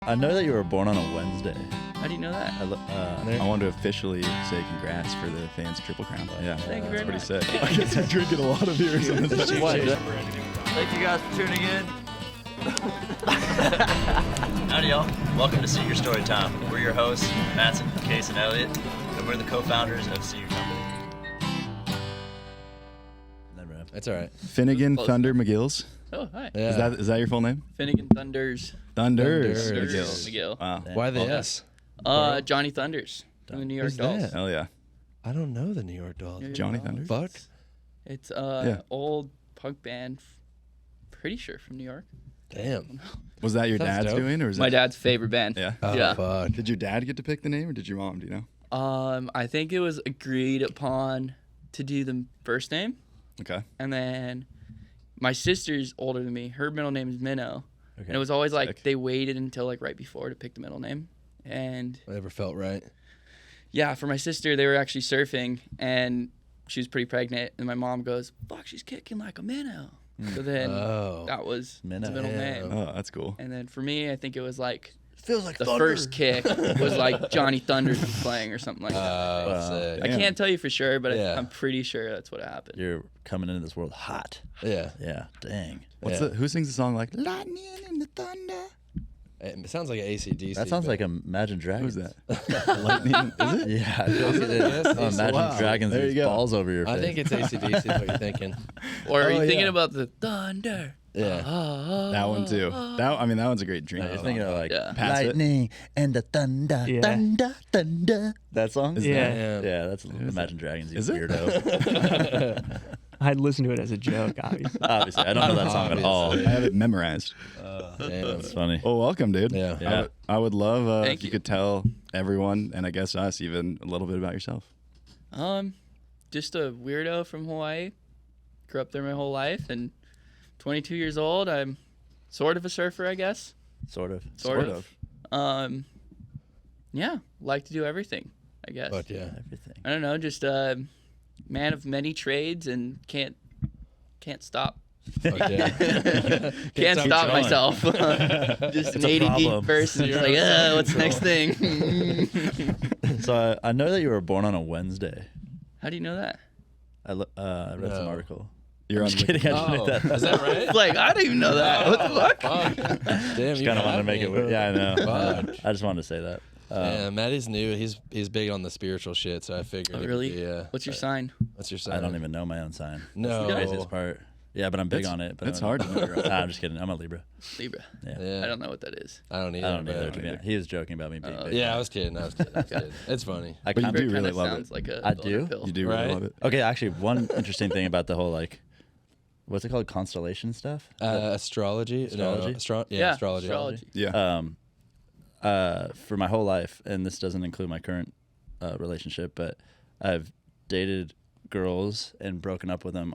I know that you were born on a Wednesday. How do you know that? I want to officially say congrats for the fans Triple Crown. Yeah, Thank you very that's much. pretty sick. I guess you're drinking a lot of beers on this. Thank you guys for tuning in. Howdy, y'all. Welcome to Seager Storytime. We're your hosts, Mattson, Case, and Elliott, and we're the co-founders of Seager Company. That's all right. Finnegan Close Thunder McGill's. Oh, hi. Yeah. Is that your full name? Finnegan Thunders. Thunders Thunders. McGill. McGill. Wow. Why the Okay. S? Johnny Thunders from the New York Who's Dolls. that? Hell yeah. I don't know the New York Dolls. New York Johnny Dolls. Thunders? Fuck. It's Yeah. old punk band, pretty sure from New York. Damn. Was that your Sounds dad's dope. doing, or was My that? dad's favorite band. Yeah. Oh, Yeah. fuck. Did your dad get to pick the name, or did your mom? Do you know? I think it was agreed upon to do the first name, Okay. and then my sister's older than me. Her middle name is Minnow, and it was always like Sick. they waited until like right before to pick the middle name. And Whatever felt right. yeah, for my sister, they were actually surfing, and she was pretty pregnant, and my mom goes, "Fuck, she's kicking like a minnow." So then Oh. that was the Minnow. middle Damn. name. Oh, that's cool. And then for me, I think it was like Feels like the first kick was like Johnny Thunders was playing or something like that. Oh, sick. I can't tell you for sure, but Yeah. I'm pretty sure that's what happened. You're coming into this world hot. Yeah. Yeah, dang. What's Yeah. who sings the song like Lightning in the Thunder? It sounds like an AC/DC. That sounds like Imagine Dragons. Who's that? Lightning? Is it? Yeah, I feel like it is. Yes, Oh, Imagine wow. Dragons There you these go. balls over your face. I think it's AC/DC is what you're thinking. Or are you Oh, thinking yeah. about the thunder? Yeah. That one too. That one's a great dream. You're thinking of like Yeah. Pass it. lightning and the thunder, Yeah. thunder, thunder. That song? Is Yeah. Damn. Yeah, that's Imagine Dragons, you Is it? weirdo. I'd listen to it as a joke, obviously. Obviously, I don't know that song at all. I have it memorized. Damn. That's funny. Well, welcome, dude. Yeah. Yeah. I would love Thank if you you. could tell everyone, and I guess us, even a little bit about yourself. Just a weirdo from Hawaii. Grew up there my whole life, and 22 years old. I'm sort of a surfer, I guess. Sort of. Sort of. Yeah, like to do everything, I guess. But yeah. Everything. I don't know, just a man of many trades and can't stop. Fuck yeah. Can't stop stop going. myself. Just an a 80 problem. deep person. Just like, what's the next thing? So I know that you were born on a Wednesday. How do you know that? I read some No. article. You're I'm on just kidding. I didn't Oh, make that. is that right? It's like, I don't even know that. What the fuck? Fuck. Damn, Just you kind of wanted to got make me. it weird. Yeah, I know. Fuck. I just wanted to say that. Yeah, Maddie's new. He's big on the spiritual shit, so I figured. Oh, it would really? be, yeah. What's your sign? What's your sign? I don't even know my own sign. No. That's the craziest part. Yeah, but I'm big It's- on it. But it's I don't hard know. to know. Nah, I'm just kidding. I'm a Libra. Libra. Yeah. Yeah. I don't know what that is. I don't either. I don't but- either. To be honest. He was joking about me being big. Yeah, I was kidding. I was kidding. It's funny. I But you kind do of. really Kinda love sounds it. like a I boner do? pill. You do Right? really love it. Okay, actually, one interesting thing about the whole like, what's it called, constellation stuff? Astrology. Astrology? No, Yeah, astrology. Yeah. For my whole life, and this doesn't include my current relationship, but I've dated girls and broken up with them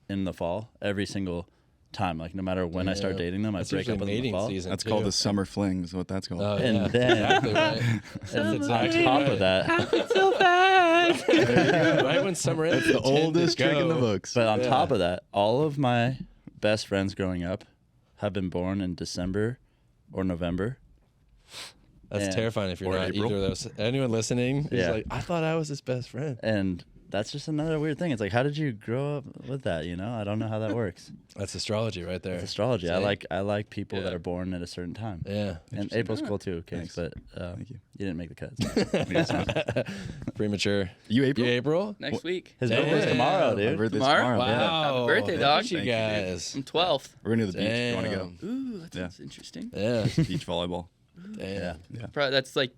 in the fall every single time. Like no matter when I start Yeah. dating them, I That's break up usually with them in the mating fall. season. That's too. called the summer fling. Is what that's called. Oh, And yeah. then- Exactly right. And That's exactly on top right. of that, So fast. Right when summer ends, That's the oldest trick in the books. but on Yeah. top of that, all of my best friends growing up have been born in December or November. That's And- terrifying if you're or not April. either of those. Anyone listening is Yeah. like, I thought I was his best friend. And that's just another weird thing. It's like, how did you grow up with that? You know, I don't know how that works. That's astrology right there. It's astrology. I See? like people that Yeah. are born at a certain time. Yeah. And April's cool too, Thanks. Case, but Thank you. you didn't make the cuts. Premature. You April? You April? Next week. His Damn. birthday's tomorrow, My dude. birthday's Tomorrow? Wow. Happy birthday, Look dog. at you Thank you, dude. guys. I'm 12th. We're going to the beach. You want to go? Damn. Ooh, that Yeah. sounds interesting. Yeah. Beach volleyball. Damn. Probably that's like,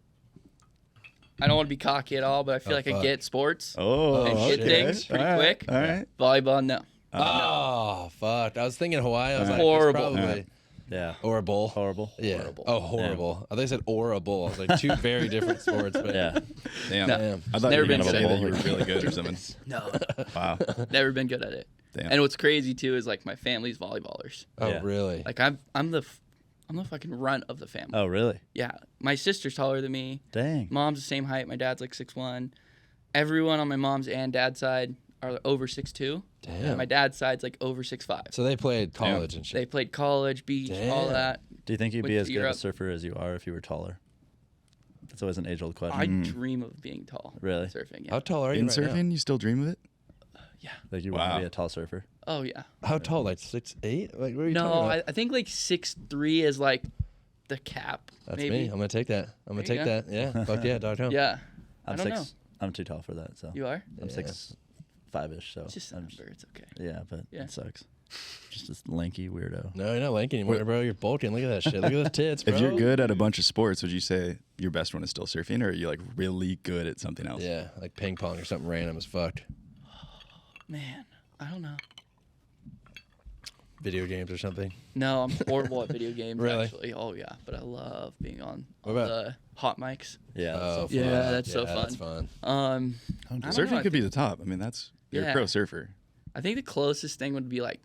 I don't want to be cocky at all, but I feel Oh, like I fuck. get sports Oh, and okay. get things pretty All right. quick. All right. Volleyball, no. Oh, fuck. I was thinking Hawaii. I was like, Horrible. It's probably Alright. Yeah. or a bowl. Horrible. Yeah. Horrible. Oh, horrible. I thought you said or a bull. I was like, two very different sports. But Yeah. Damn. No. Damn. I thought Never you were been going to good say at that it. you were really good or something. No. Wow. Never been good at it. Damn. And what's crazy too is like my family's volleyballers. Oh, Yeah. really? Like I'm the fucking runt of the family. Oh, really? Yeah. My sister's taller than me. Dang. Mom's the same height. My dad's like 6'1". Everyone on my mom's and dad's side are over 6'2". Damn. My dad's side's like over 6'5". So they played college and shit. They played college, beach, all Damn. that. Do you think you'd With be as good a Europe. surfer as you are if you were taller? That's always an age-old question. I dream of being tall. Really? Surfing. Yeah. How tall are you In right surfing, you still dream of it? Yeah. Like you want Wow. to be a tall surfer? Oh yeah. now? How tall? Like 6'8"? Like what are you No, talking about? I think like 6'3" is like the cap. That's maybe. me. I'm gonna take that. I'm gonna There take you that. Yeah. Fuck yeah, dog. Yeah. I I'm don't 6. know. I'm too tall for that. So You are? I'm Yeah. 6'5"-ish. So It's just a I'm number. It's okay. yeah, but Yeah. it sucks. Just this lanky weirdo. No, you're not lanky anymore, bro. You're bulking. Look at that shit. Look at those tits, bro. If you're good at a bunch of sports, would you say your best one is still surfing, or are you like really good at something else? Yeah, like ping pong or something random as fuck. Man, I don't know. Video games or something. No, I'm horrible at video games. Really? Actually. Oh yeah, but I love being on What about- the hot mics. Yeah. Oh, Yeah, fun. that's so That's fun. fun. I don't know, Surfing I could be the top. I mean, you're Yeah. a pro surfer. I think the closest thing would be like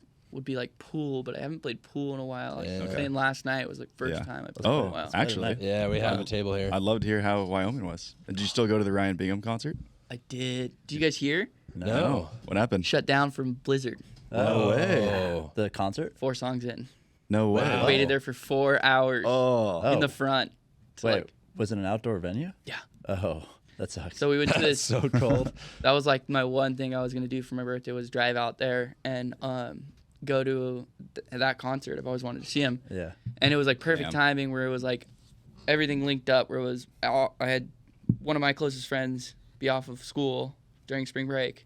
pool, but I haven't played pool in a while. Like, Yeah. playing last night was like first Yeah. time I played Oh, in a while. actually, Yeah, we have Wow. a table here. I'd love to hear how Wyoming was. Did you still go to the Ryan Bingham concert? I did. Do you guys hear? No. What happened? Shut down from blizzard. No way. Oh. The concert? 4 songs in. No way. Wow. Waited there for 4 hours Oh. in the front. To, Wait, like, was it an outdoor venue? yeah. Oh, that sucks. So we went to That's this. so cold. That was like my one thing I was gonna do for my birthday was drive out there and go to that concert. I've always wanted to see him, yeah. and it was like perfect Damn. timing where it was like everything linked up. Where it was I had one of my closest friends be off of school during spring break,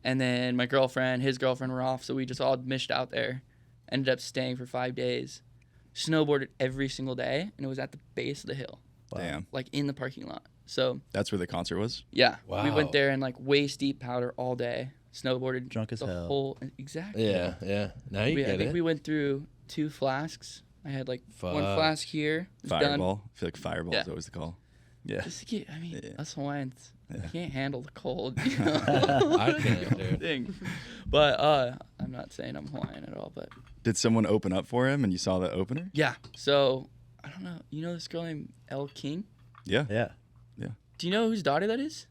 and then my girlfriend, his girlfriend were off, so we just all mished out there. Ended up staying for 5 days, snowboarded every single day, and it was at the base of the hill, Wow. Damn. like in the parking lot. So That's where the concert was? yeah, we Wow. went there and like waist deep powder all day, snowboarded Drunk as the hell. whole exactly. Yeah, yeah. Now you I get think it. we went through 2 flasks. I had like one Fuck. flask here. It's done. Fireball. I feel like Fireball is Yeah. always the call. Yeah. Just to get, I mean, Yeah. us Hawaiians, Yeah. we can't handle the cold. You know? I can't, dude. Thing. But I'm not saying I'm Hawaiian at all, but Did someone open up for him and you saw the opener? yeah. So I don't know. You know this girl named Elle King? Yeah. Yeah. Do you know whose daughter that is?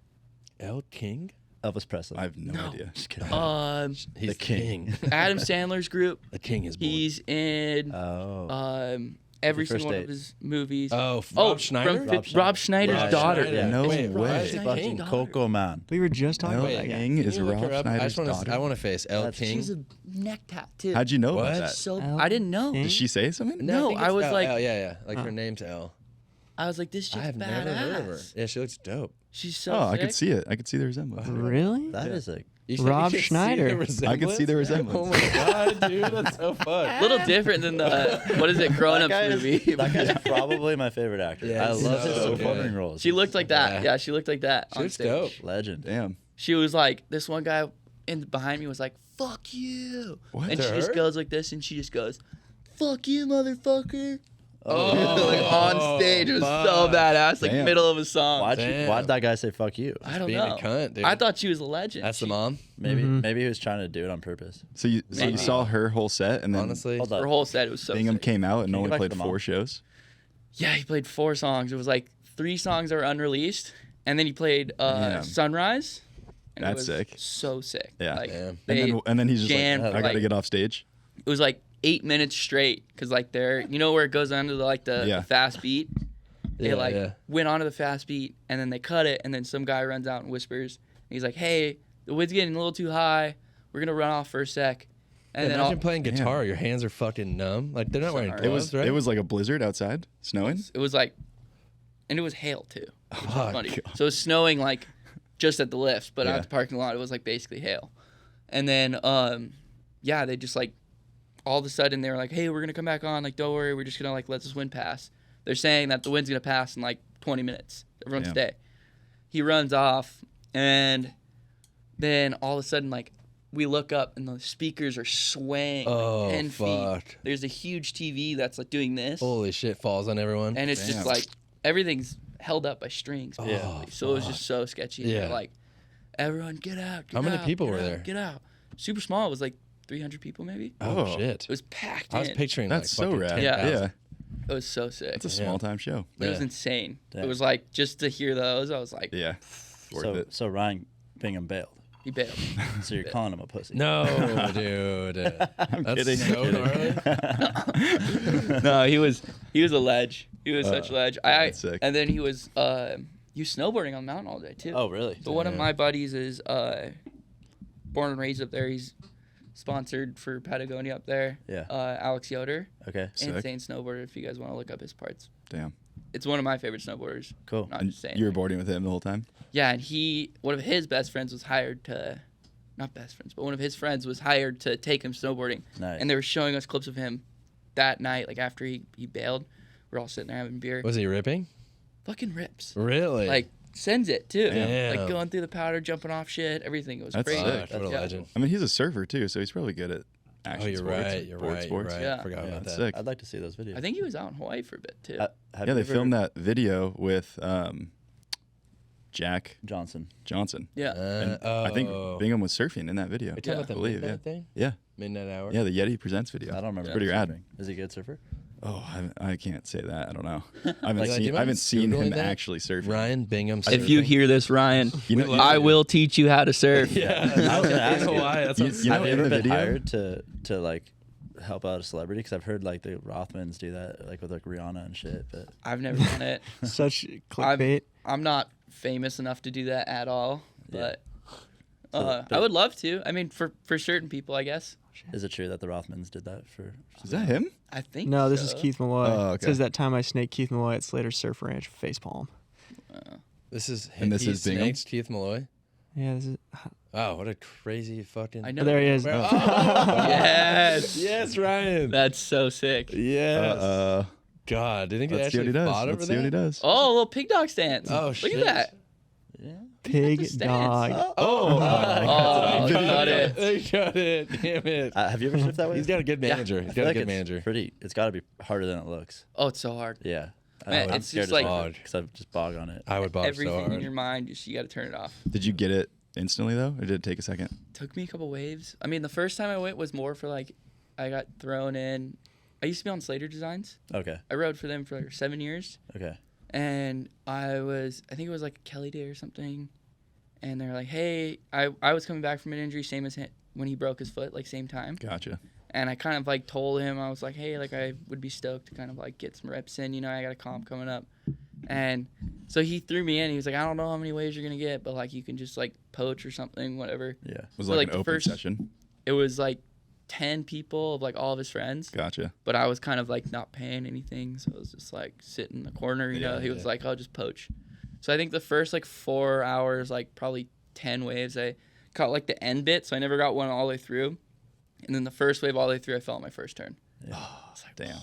El King? Elvis Presley. I have no No. idea. Just kidding. He's The the king. king. Adam Sandler's group. The king is born. He's in Oh. every First single one Date. of his movies. Rob Schneider? Rob Schneider's Rob daughter. Schneider. No Wait, way. Rob Schneider? Fucking King. Coco Man. We were just talking El about that guy. King is Can you look Rob her up? Schneider's I daughter. want to face El That's- King. She's a neck tattoo. How'd you know What? about that? So Elle I didn't know. King? Did she say something? No, think I it's was El. like- El, yeah. Like her name's El. I was like, this shit's I have badass. never heard of her. Yeah, she looks dope. She's so Oh, I sick. could see it. I could see the resemblance. Really? That is a You Rob you can see Schneider. the I can see the resemblance. Oh my god, dude, that's so fun. A little different than the what is it, Grown Ups movie. That guy's probably my favorite actor. Yeah, I he's love his so supporting good. roles. She looked like that. Yeah. Yeah, she looked like that She on looks stage. dope. Legend. Damn. She was like, this one guy behind me was like, "Fuck you," What? and To she just her? goes like this, and she just goes, "Fuck you, motherfucker." Oh, like on stage, it was so fuck. badass, like Damn. middle of a song. why'd that guy say fuck you? I don't Being know. a cunt, dude. I thought she was a legend. That's the She- mom. Maybe he was trying to do it on purpose. So you Maybe. saw her whole set, and then Honestly, Hold Her up. whole set was so Bingham sick. came out and Can you only go back played to the 4 mom? shows. Yeah, he played 4 songs. It was like 3 songs that were unreleased, and then he played Damn. Sunrise. And That's it was sick. So sick. Yeah. Like, Damn. they- And then he's just jammed like, for, I got to like- get off stage. it was like 8 minutes straight because like they're where it goes under the Yeah. the fast beat. They Yeah, yeah. went onto the fast beat and then they cut it and then some guy runs out and whispers. And he's like, "Hey, the wind's getting a little too high. We're gonna run off for a sec." And then imagine playing Damn. guitar. Your hands are fucking numb. Like they're not wearing Sorry. gloves, right? It was like a blizzard outside, snowing. it was like, and it was hail too. Which was Fuck. funny. So it was snowing like just at the lift, but Yeah. at the parking lot it was like basically hail. And then they just like all of a sudden they were like, "Hey, we're gonna come back on. Like, don't worry, we're just gonna like let this wind pass." They're saying that the wind's gonna pass in like 20 minutes. Everyone Damn. stay. He runs off, and then all of a sudden like we look up and the speakers are swaying Oh, like 10 fuck. feet. There's a huge TV that's like doing this, Holy shit, falls on everyone. and it's Damn. just like everything's held up by strings. Oh, basically. So it was just so sketchy. Yeah. They're like, everyone get out. Get How many out, people get were out, there? Get out. Super small. It was like 300 people maybe. oh, Oh. shit. It was packed I was in. picturing That's like so fucking rad. 10,000. Yeah. It was so sick. It's a small time show. It was Yeah. insane. Damn. It was like just to hear those, I was like, Yeah. Worth So, it. so Ryan Bingham bailed. He bailed. So you're calling him a pussy? No, dude. That's kidding, so I'm gnarly. No, he was a ledge. He was such a ledge. that's sick. And then he was snowboarding on the mountain all day too. Oh, really? So one of my buddies is born and raised up there. He's sponsored for Patagonia up there. Yeah. Alex Yoder, Okay. Sick. insane snowboarder. If you guys want to look up his parts, Damn. it's one of my favorite snowboarders. Cool. Not And just saying. you were boarding with him the whole time? Yeah, and one of his best friends was hired to, not best friends, but one of his friends was hired to take him snowboarding. Nice. And they were showing us clips of him that night, like after he bailed. We're all sitting there having beer. Was he ripping? Fucking rips. Really? Like, sends it too. Damn. Like going through the powder, jumping off shit, everything. It was That's crazy. sick. What a Yeah. legend. I mean, he's a surfer too, so he's probably good at Oh, action you're sports. right. You're board right. sports. You're right. Yeah. Forgot Yeah, about That's that. sick. I'd like to see those videos. I think he was out in Hawaii for a bit too. Have Yeah, you they ever- filmed that video with Jack Johnson. Johnson. Yeah. And I think Bingham was surfing in that video. Are you talking about the I believe, midnight thing? Yeah. Midnight hour? Yeah, the Yeti Presents video. I don't remember. Pretty him rad. surfing. Is he a good surfer? Oh, I can't say that. I don't know. I Like, do you mind haven't seen him Googling that? actually surfing. Ryan Bingham. If you hear this, Ryan, You know, I will teach you how to surf. Yeah. I was gonna ask you. Hawaii. That's what You know, Have you in ever the been video, hired to like help out a celebrity? Because I've heard like the Rothmans do that, like with like Rihanna and shit. But I've never done it. Such clickbait. I'm not famous enough to do that at all, Yeah. but So, I would love to. I mean, for certain people, I guess. is it true that the Rothmans did that for? is that him? I think No, this is so. Keith Malloy. Oh, It okay. says that time I snaked Keith Malloy at Slater's Surf Ranch facepalm. This is And this he is Bingham? snakes Keith Malloy. Yeah, this is. Oh, what a crazy fucking. I know. Oh, there he is. Oh. Yes. Yes, Ryan. That's so sick. Yes. God, do you think he Let's see what actually he does. fought Let's over see what he that? does. Oh, a little pig dog stance. Oh, Look shit. at that. Yeah. Pig the stance. dog. Oh, Oh, got it. They got it. Damn it. Have you ever surfed that way? He's got a good manager. I He's feel got a like good it's manager. pretty. It's got to be harder than it looks. Oh, it's so hard. Yeah. Man, I'm it's scared just like because I just bog on it. I would bob so everything in hard. your mind. You got to turn it off. Did you get it instantly though, or did it take a second? Took me a couple waves. I mean, the first time I went was more for like, I got thrown in. I used to be on Slater Designs. Okay. I rode for them for like 7 years. Okay. And I think it was like a Kelly Day or something. And they're like, hey, I was coming back from an injury, same as him, when he broke his foot, like same time. Gotcha. And I kind of like told him, I was like, hey, like I would be stoked to kind of like get some reps in, you know, I got a comp coming up. And so he threw me in. He was like, I don't know how many waves you're going to get, but like you can just like poach or something, whatever. Yeah. Was So, it like like, an the open first- session? It was like 10 people of like all of his friends. Gotcha. But I was kind of like not paying anything. So I was just like sitting in the corner, you know. He was like, I'll just poach. So I think the first like 4 hours, like probably 10 waves, I caught like the end bit. So I never got one all the way through. And then the first wave all the way through, I fell on my first turn. Yeah. Damn.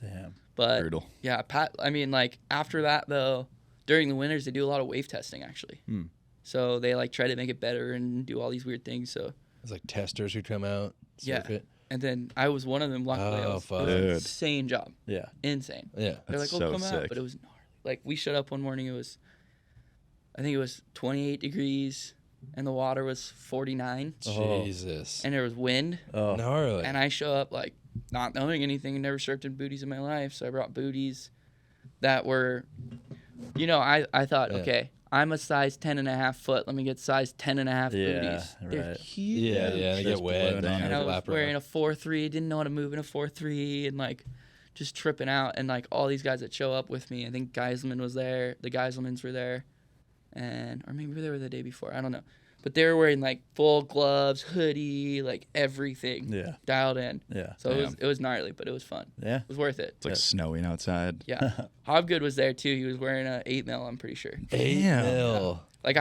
Damn. But Brutal. yeah, I mean, like after that though, during the winters, they do a lot of wave testing actually. Hmm. So they like try to make it better and do all these weird things. So It's like testers who come out, surf Yeah. it. and then I was one of them. Luckily, Oh, it was fuck. an Dude. insane job, Yeah. insane. Yeah. They're That's like, "Oh, so come out," sick. but it was gnarly. Like we showed up one morning, I think it was 28 degrees, and the water was 49, Oh. Jesus. and there was wind. Oh. Gnarly. And I show up like not knowing anything and never surfed in booties in my life. So I brought booties that were, you know, I thought, Yeah. okay, I'm a size 10.5 foot. Let me get size 10.5 Yeah, booties. They're right. huge. yeah, they Just get wet. blown and on. And I was lap wearing around. a 4.3, didn't know how to move in a 4.3, and like just tripping out. And like all these guys that show up with me, I think Geiselman was there, the Geiselmans were there, or maybe they were the day before, I don't know. But they were wearing like full gloves, hoodie, like everything Yeah. dialed in. Yeah. So it was gnarly, but it was fun. Yeah. It was worth it. It's like snowing outside. Yeah. Hobgood was there too. He was wearing a 8 mil, I'm pretty sure. 8 Damn. mil. Like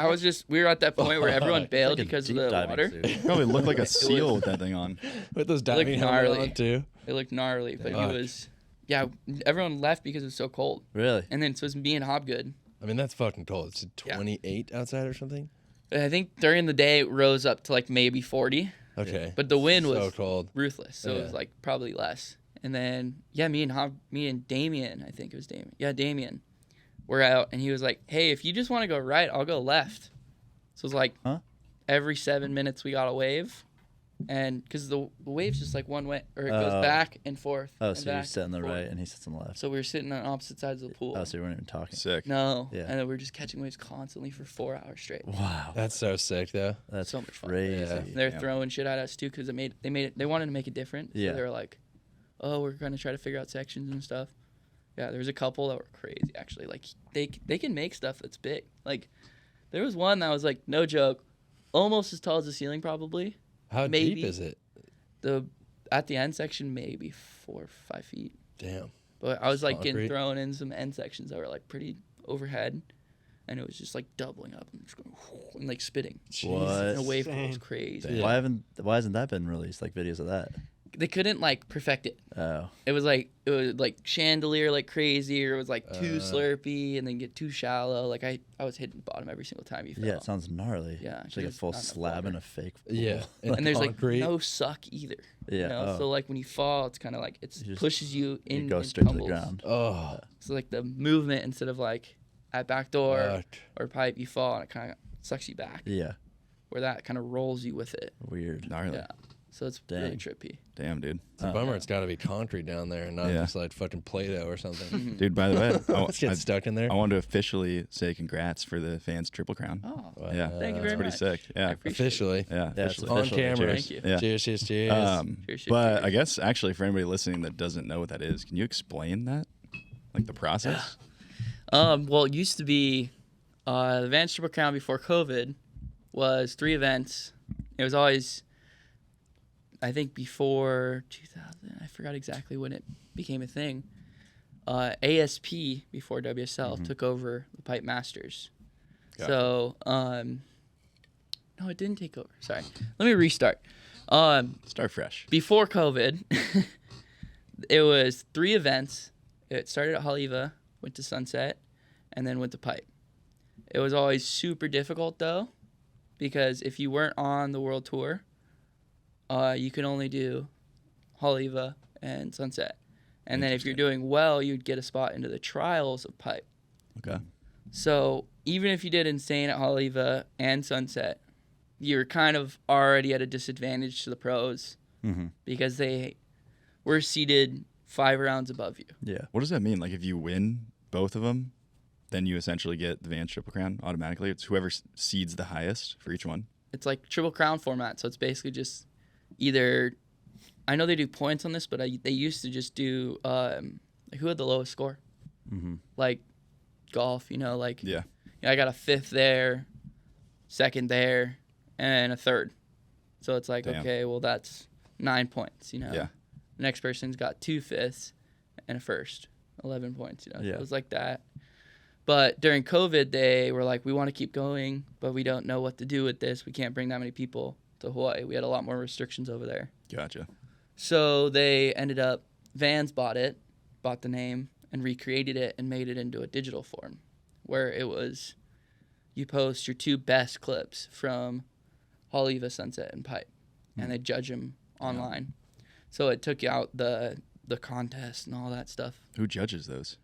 we were at that point where everyone bailed Like a because of deep the diving water. suit. Probably looked like a seal with that thing on. With those looked diving helmets gnarly. on too. It looked gnarly, but Fuck. he was, yeah, everyone left because it was so cold. Really? And then so it was me and Hobgood. I mean, that's fucking cold. It's Yeah. 28 outside or something. I think during the day it rose up to like maybe 40, Okay. but the wind So was cold. ruthless, so it was Yeah. like probably less. And then yeah, me and Damien, I think it was Damien. Yeah, Damien, we're out, and he was like, "Hey, if you just want to go right, I'll go left." So it was like Huh? every 7 minutes we got a wave, and because the wave's just like one way, or it goes back and forth. Oh, and so you back sit on the and forth. right and he sits on the left. So we were sitting on opposite sides of the pool. Oh, so you weren't even talking. Sick. No. Yeah. And then we were just catching waves constantly for 4 hours straight. Wow. That's so sick, though. That's so much fun. crazy. Yeah. They're Yeah. throwing shit at us too because they wanted to make it different. So Yeah. they were like, oh, we're gonna try to figure out sections and stuff. Yeah, there was a couple that were crazy actually. Like they can make stuff that's big. Like there was one that was like, no joke, almost as tall as the ceiling probably. How Maybe. deep is it? At the end section maybe 4 or 5 feet. Damn. But I was like Concrete. getting thrown in some end sections that were like pretty overhead, and it was just like doubling up and just going and like spitting. What? And the wave was Insane. crazy. Yeah. Why hasn't that been released? Like videos of that? They couldn't like perfect it. Oh. It was like chandelier like crazy, or it was like too slurpy and then get too shallow. Like I was hitting the bottom every single time you fell. Yeah, it sounds gnarly. Yeah, It's like a because full not enough slab water. and a fake. Yeah. And there's concrete. like no suck either. Yeah. You know? Oh. So like when you fall, it's kind of like it You just- pushes you in. You go and straight to the tumbles. ground. Oh. So like the movement instead of like at back door fuck. or pipe, you fall and it kind of sucks you back. Yeah. Where that kind of rolls you with it. Weird. Gnarly. Yeah. So it's really Dang. trippy. Damn, dude. It's a bummer. It's got to be concrete down there and not Yeah. just like fucking Play-Doh or something. Dude, by the way, Let's get stuck in there. I want to officially say congrats for the fans Triple Crown. Oh, Wow. Yeah. thank you It's very pretty much. sick. I Yeah. appreciate it. Officially. Yeah. Yeah, it's officially. On official. camera. Thank you. Yeah. Cheers, cheers, cheers. Cheers, cheers, But cheers. I guess actually for anybody listening that doesn't know what that is, can you explain that? Like the process? Well, it used to be the Vans Triple Crown before COVID was 3 events. It was always, I think, before 2000. I forgot exactly when it became a thing. ASP before WSL took over the Pipe Masters. Gotcha. So, no, it didn't take over. Sorry. Let me restart. Start fresh. Before COVID, it was 3 events. It started at Haleiwa, went to Sunset, and then went to Pipe. It was always super difficult, though, because if you weren't on the world tour, you could only do Haleiwa and Sunset. And then if you're doing well, you'd get a spot into the trials of Pipe. Okay. So even if you did insane at Haleiwa and Sunset, you're kind of already at a disadvantage to the pros Mm-hmm. because they were seated 5 rounds above you. Yeah. What does that mean? Like if you win both of them, then you essentially get the Vans Triple Crown automatically. It's whoever seeds the highest for each one. It's like Triple Crown format, so it's basically just either. I know they do points on this, but they used to just do like who had the lowest score, Mm-hmm. like golf. Like Yeah. I got a 5th there, 2nd there, and a 3rd. So it's like, Damn. okay, well that's 9 points. Yeah. The next person's got 2 5ths and a 1st, 11 points. So Yeah. it was like that. But during COVID, they were like, we want to keep going, but we don't know what to do with this. We can't bring that many people to Hawaii. We had a lot more restrictions over there. Gotcha. So they ended up, Vans bought the name, and recreated it and made it into a digital form where it was, you post your 2 best clips from Haleiwa, Sunset, and Pipe, and they judge them online. So it took out the contest and all that stuff. Who judges those?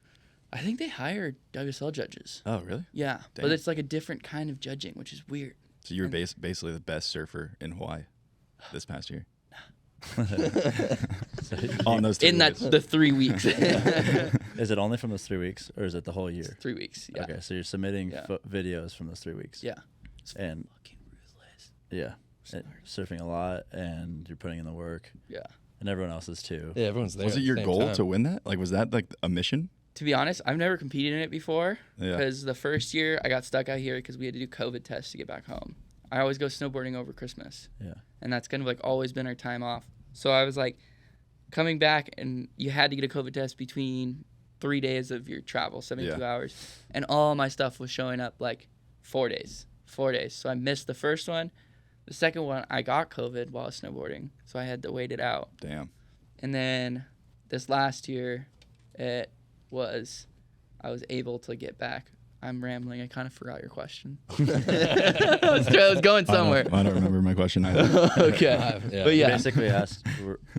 I think they hired WSL judges. Oh, really? Yeah, Damn. but it's like a different kind of judging, which is weird. So you were basically the best surfer in Hawaii this past year. On those 3 In that days. the 3 weeks. Is it only from those 3 weeks, or is it the whole year? 3 weeks. Yeah. Okay, so you're submitting Yeah. videos from those 3 weeks. Yeah. And Fucking ruthless. yeah, and surfing a lot, and you're putting in the work, Yeah. and everyone else is too. Yeah, everyone's there. Was at it the your same goal time. to win that? Like, was that like a mission? To be honest, I've never competed in it before Yeah. because the first year I got stuck out here because we had to do COVID tests to get back home. I always go snowboarding over Christmas, Yeah. and that's kind of like always been our time off. So I was like coming back, and you had to get a COVID test between 3 days of your travel, 72 hours, and all my stuff was showing up like 4 days. 4 days. So I missed the first one. The second one, I got COVID while snowboarding, so I had to wait it out. Damn. And then this last year, I was able to get back. I'm rambling. I kind of forgot your question. I was going somewhere. I don't remember my question either. Okay. Yeah. But You yeah. basically asked.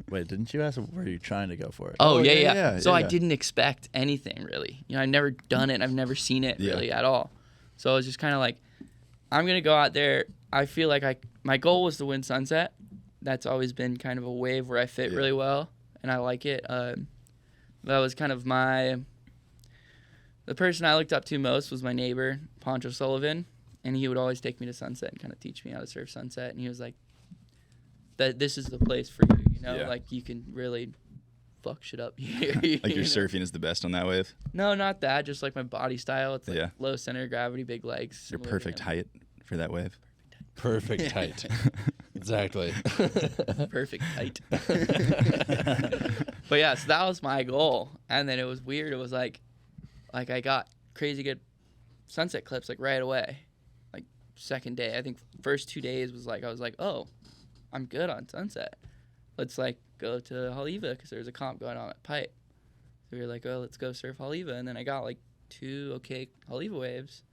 Wait, didn't you ask? Were you trying to go for it? Oh, Oh, yeah, yeah, yeah. yeah, So I yeah. didn't expect anything really. I've never done it. I've never seen it Yeah. really at all. So I was just kind of like, I'm going to go out there. I feel like my goal was to win Sunset, that's always been kind of a wave where I fit really well, and I like it. That was kind of the person I looked up to most was my neighbor, Poncho Sullivan, and he would always take me to Sunset and kind of teach me how to surf Sunset, and he was like, this is the place for you, you know, like you can really fuck shit up here. Like your surfing is the best on that wave? No, not that, just like my body style. It's like low center of gravity, big legs. Your perfect height for that wave? Perfect height. Exactly. Perfect height. But yeah, so that was my goal. And then it was weird. It was like I got crazy good sunset clips like right away. Like second day. I think first 2 days was like I was like, oh, I'm good on sunset. Let's like go to Haleiwa because there's a comp going on at Pipe. So we were like, oh, let's go surf Haleiwa. And then I got like 2 okay Haleiwa waves.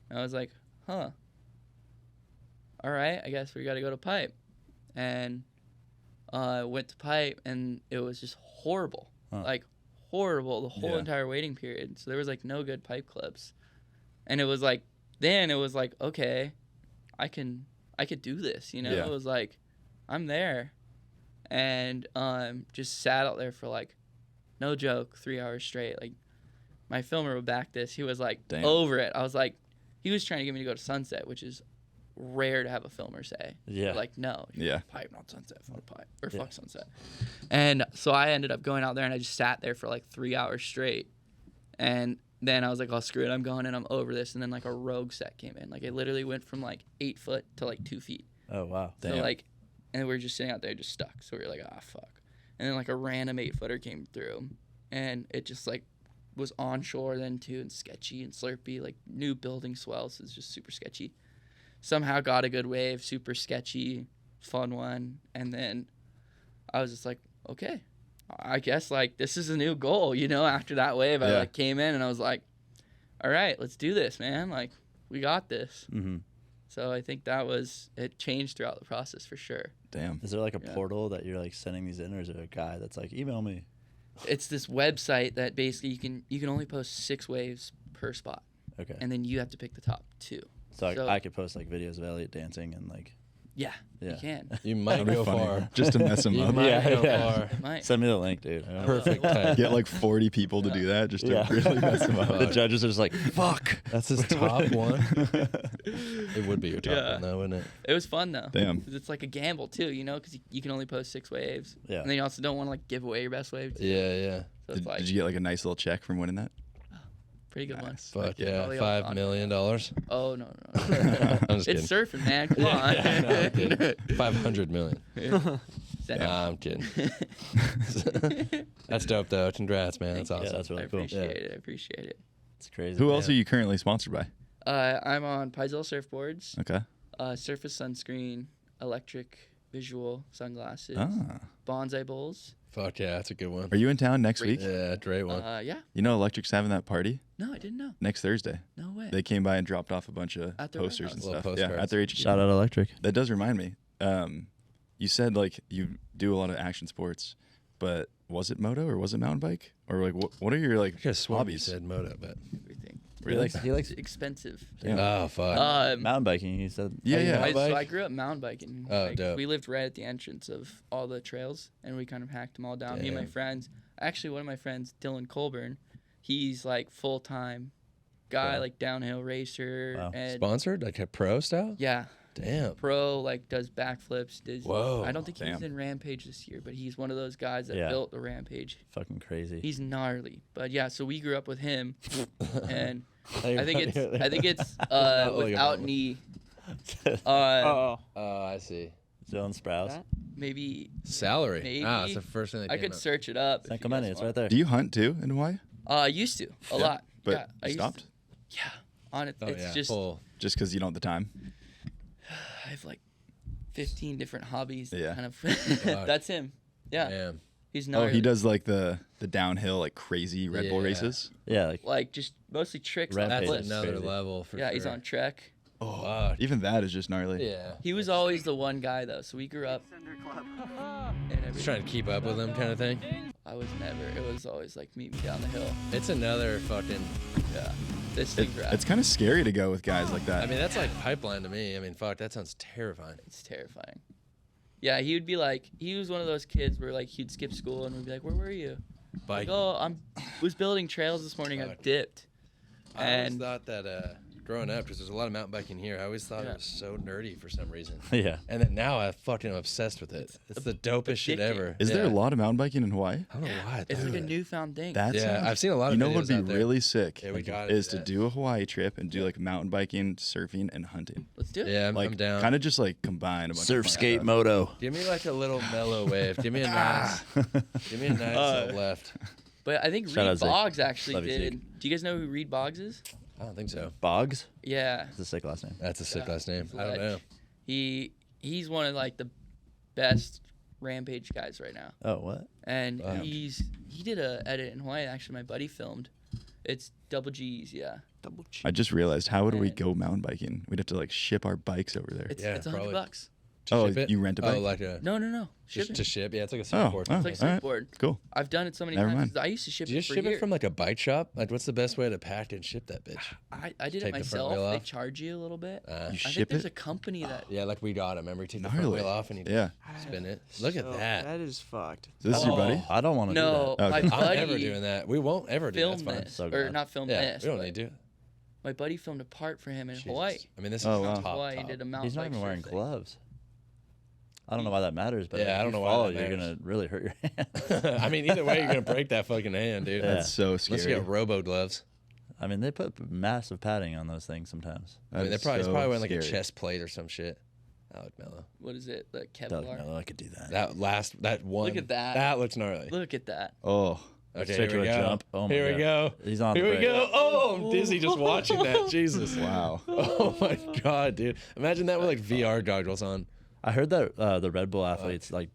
And I was like, huh. All right, I guess we got to go to Pipe. And went to Pipe, and it was just horrible. Like, horrible the whole entire waiting period. So there was, like, no good Pipe clips. And it was like, then it was like, okay, I could do this, you know? It was like, I'm there. And just sat out there for, like, no joke, 3 hours straight. Like, my filmer would back this. He was, like, over it. I was like, he was trying to get me to go to Sunset, which is rare to have a filmer say. Yeah. Like, no. Pipe, not Sunset. Fuck Pipe. Or fuck Sunset. And so I ended up going out there, and I just sat there for, like, 3 hours straight. And then I was like, oh, screw it. I'm going, and I'm over this. And then, like, a rogue set came in. Like, it literally went from, like, 8 foot to, like, 2 feet. Oh, wow. So, like, and we were just sitting out there just stuck. So we were like, ah, fuck. And then, like, a random 8-footer came through. And it just, like, was onshore then, too, and sketchy and slurpy. Like, new building swells. It's just super sketchy. Somehow got a good wave, super sketchy, fun one. And then I was just like, okay, I guess, like, this is a new goal, you know? After that wave, I, like, came in, and I was like, all right, let's do this, man. Like, we got this. Mm-hmm. So I think it changed throughout the process for sure. Damn. Is there, like, a portal that you're, like, sending these in, or is there a guy that's like, email me? It's this website that basically you can only post 6 waves per spot. Okay. And then you have to pick the top 2. So I could post, like, videos of Elliott dancing and, like... Yeah, you can. You might go far. Just to mess him up. Might go far. Might. Send me the link, dude. Perfect time. Get, like, 40 people to do that just to really mess him up. The judges are just like, fuck. That's his top one. It would be your top one, though, wouldn't it? It was fun, though. Damn. 'Cause it's like a gamble, too, you know? Because you can only post 6 waves. Yeah. And then you also don't want to, like, give away your best wave. Too. Yeah. So Did you get, like, a nice little check from winning that? Pretty good one. Fuck yeah, $5 million. Oh, no. I'm just It's kidding. surfing, man. Come on. No, I'm kidding. $500 million. Nah, I'm kidding. That's dope, though. Congrats, man. That's awesome. Yeah, that's really cool. I appreciate it. It's crazy. Who else are you currently sponsored by? I'm on Pizell Surfboards. Okay. Surface Sunscreen, Electric, Visual, Sunglasses, Ah. Bonsai Bowls. Fuck yeah, that's a good one. Are you in town next week? Yeah, great one. Yeah. You know Electric's having that party No, I didn't know. next Thursday. No way. They came by and dropped off a bunch of At their posters and warehouse. stuff. Little Yeah, at their HQ. Shout out Electric. That does remind me. You said, like, you do a lot of action sports, but was it moto or was it mountain bike? Or, like, what are your, like, I could have sworn you hobbies? said moto, but Everything. Really? He likes It's expensive. Damn. oh fuck. mountain biking. He said, Yeah, yeah. So bike? I grew up mountain biking. Oh, Like, dope. we lived right at the entrance of all the trails, and we kind of hacked them all down. Me and my Damn. friends. Actually, one of my friends, Dylan Colburn, he's like full-time guy, Wow. like downhill racer. Wow. And Sponsored like a pro style. yeah, Damn. pro, like does backflips. Whoa. I don't think he's Damn. in Rampage this year, but he's one of those guys that Yeah. built the Rampage. fucking crazy. He's gnarly. But yeah, so we grew up with him, and I I think it's Not like a without moment. knee. Oh. Oh, I see. Dylan Sprouse. That? Maybe Salary. Maybe. Ah, it's the first thing that I came could up. search it up. San if you Clemente, guys it's want. right there. Do you hunt, too, in Hawaii? I used to a Yeah, lot. But yeah, I you used stopped? To, yeah, on it. Oh, It's yeah. just full. Just because you don't have the time? I have like 15 different hobbies. Yeah. Kind of. Fuck. That's him. Yeah, Damn. he's Oh, gnarly. he does, like, the downhill, like, crazy Red Bull Yeah. races? Yeah, like Like just mostly tricks. Rampage on That's Crazy. flips. another Crazy. level for Yeah, sure. he's on Trek. Oh, Fuck. even that is just gnarly. Yeah. He was always the one guy though. So we grew up. And Just trying to keep up with him, kind of thing. I was never. It was always like meet me down the hill. It's another fucking. Yeah. This thing rad. It's kind of scary to go with guys like that. I mean, that's like pipeline to me. I mean, fuck, that sounds terrifying. It's terrifying. Yeah, he would be like, he was one of those kids where like he'd skip school and we'd be like, where were you? Like, oh, was building trails this morning. I dipped. I always And thought that growing up, because there's a lot of mountain biking here, I always thought it was so nerdy for some reason. Yeah. And then now I'm fucking obsessed with it. It's the dopest shit addicting. ever. Is there a lot of mountain biking in Hawaii? I don't know why. it's like a newfound thing. That Yeah, sounds- I've seen a lot of You know what videos would out be there. really sick? Yeah, we got is it, to yeah. do a Hawaii trip and do like mountain biking, surfing, and hunting. Let's do it. Yeah, Like I'm down. kind of just like combine a bunch Surf, of fun skate, stuff. moto. Give me like a little mellow wave. Give me a nice, little left. But I think Shout out Reed Zeke. Boggs actually Love you, did. Zeke. Do you guys know who Reed Boggs is? I don't think so. Boggs? Yeah. That's a sick last name. That's a sick last name. It's I don't Lesch. know. He's one of like the best rampage guys right now. Oh, what? And Wow. he did a edit in Hawaii. Actually, my buddy filmed. It's double G's, yeah. I just realized, how would we And- go mountain biking? We'd have to like ship our bikes over there. It's Yeah, it's probably. $100. To Oh, ship it? you rent a bike? Oh, like a No. just Shipping. to ship? Yeah, it's like a Oh, skateboard. oh. It's like all right. skateboard. Cool. I've done it so many Never times. mind. 'Cause I used to ship Do you it for ship years. it from like a bike shop? Like, what's the best way to pack and ship that bitch? I did it take the front myself. wheel They off? charge you a little bit. You I think ship there's it? a company that. Yeah, like we got it. Remember, you take the Gnarly. front wheel off and you Yeah. spin it. Look at So, that. That is fucked. This is your buddy? I don't want to No, do that. my Okay. I'm buddy never doing that. We won't ever do that. filmed It's fine. this, So or glad. not filmed Yeah, this. we don't but need to. My buddy filmed a part for him in Jesus. Hawaii. I mean, this is Oh, wow. top, Hawaii top. did a mountain He's not bike even surf wearing thing. gloves. I don't know why that matters, but Yeah, if I don't you know why fall, that you're matters. gonna really hurt your hand. I mean, either way, you're gonna break that fucking hand, dude. Yeah. That's so Unless you scary. got robo gloves. I mean, they put massive padding on those things sometimes. I mean, That's he's so probably wearing like a scary. chest plate or some shit. That looked mellow. What is it? The Doug, Kevlar. no, I could do that. That one. Look at that. That looks gnarly. Look at that. Oh, Okay, Straight here to we a go. jump. Oh my Here we God. go. He's on Here the we break. go. Oh, I'm dizzy just watching that. Jesus. wow. Oh my god, dude! Imagine that with like VR goggles on. I heard that the Red Bull athletes like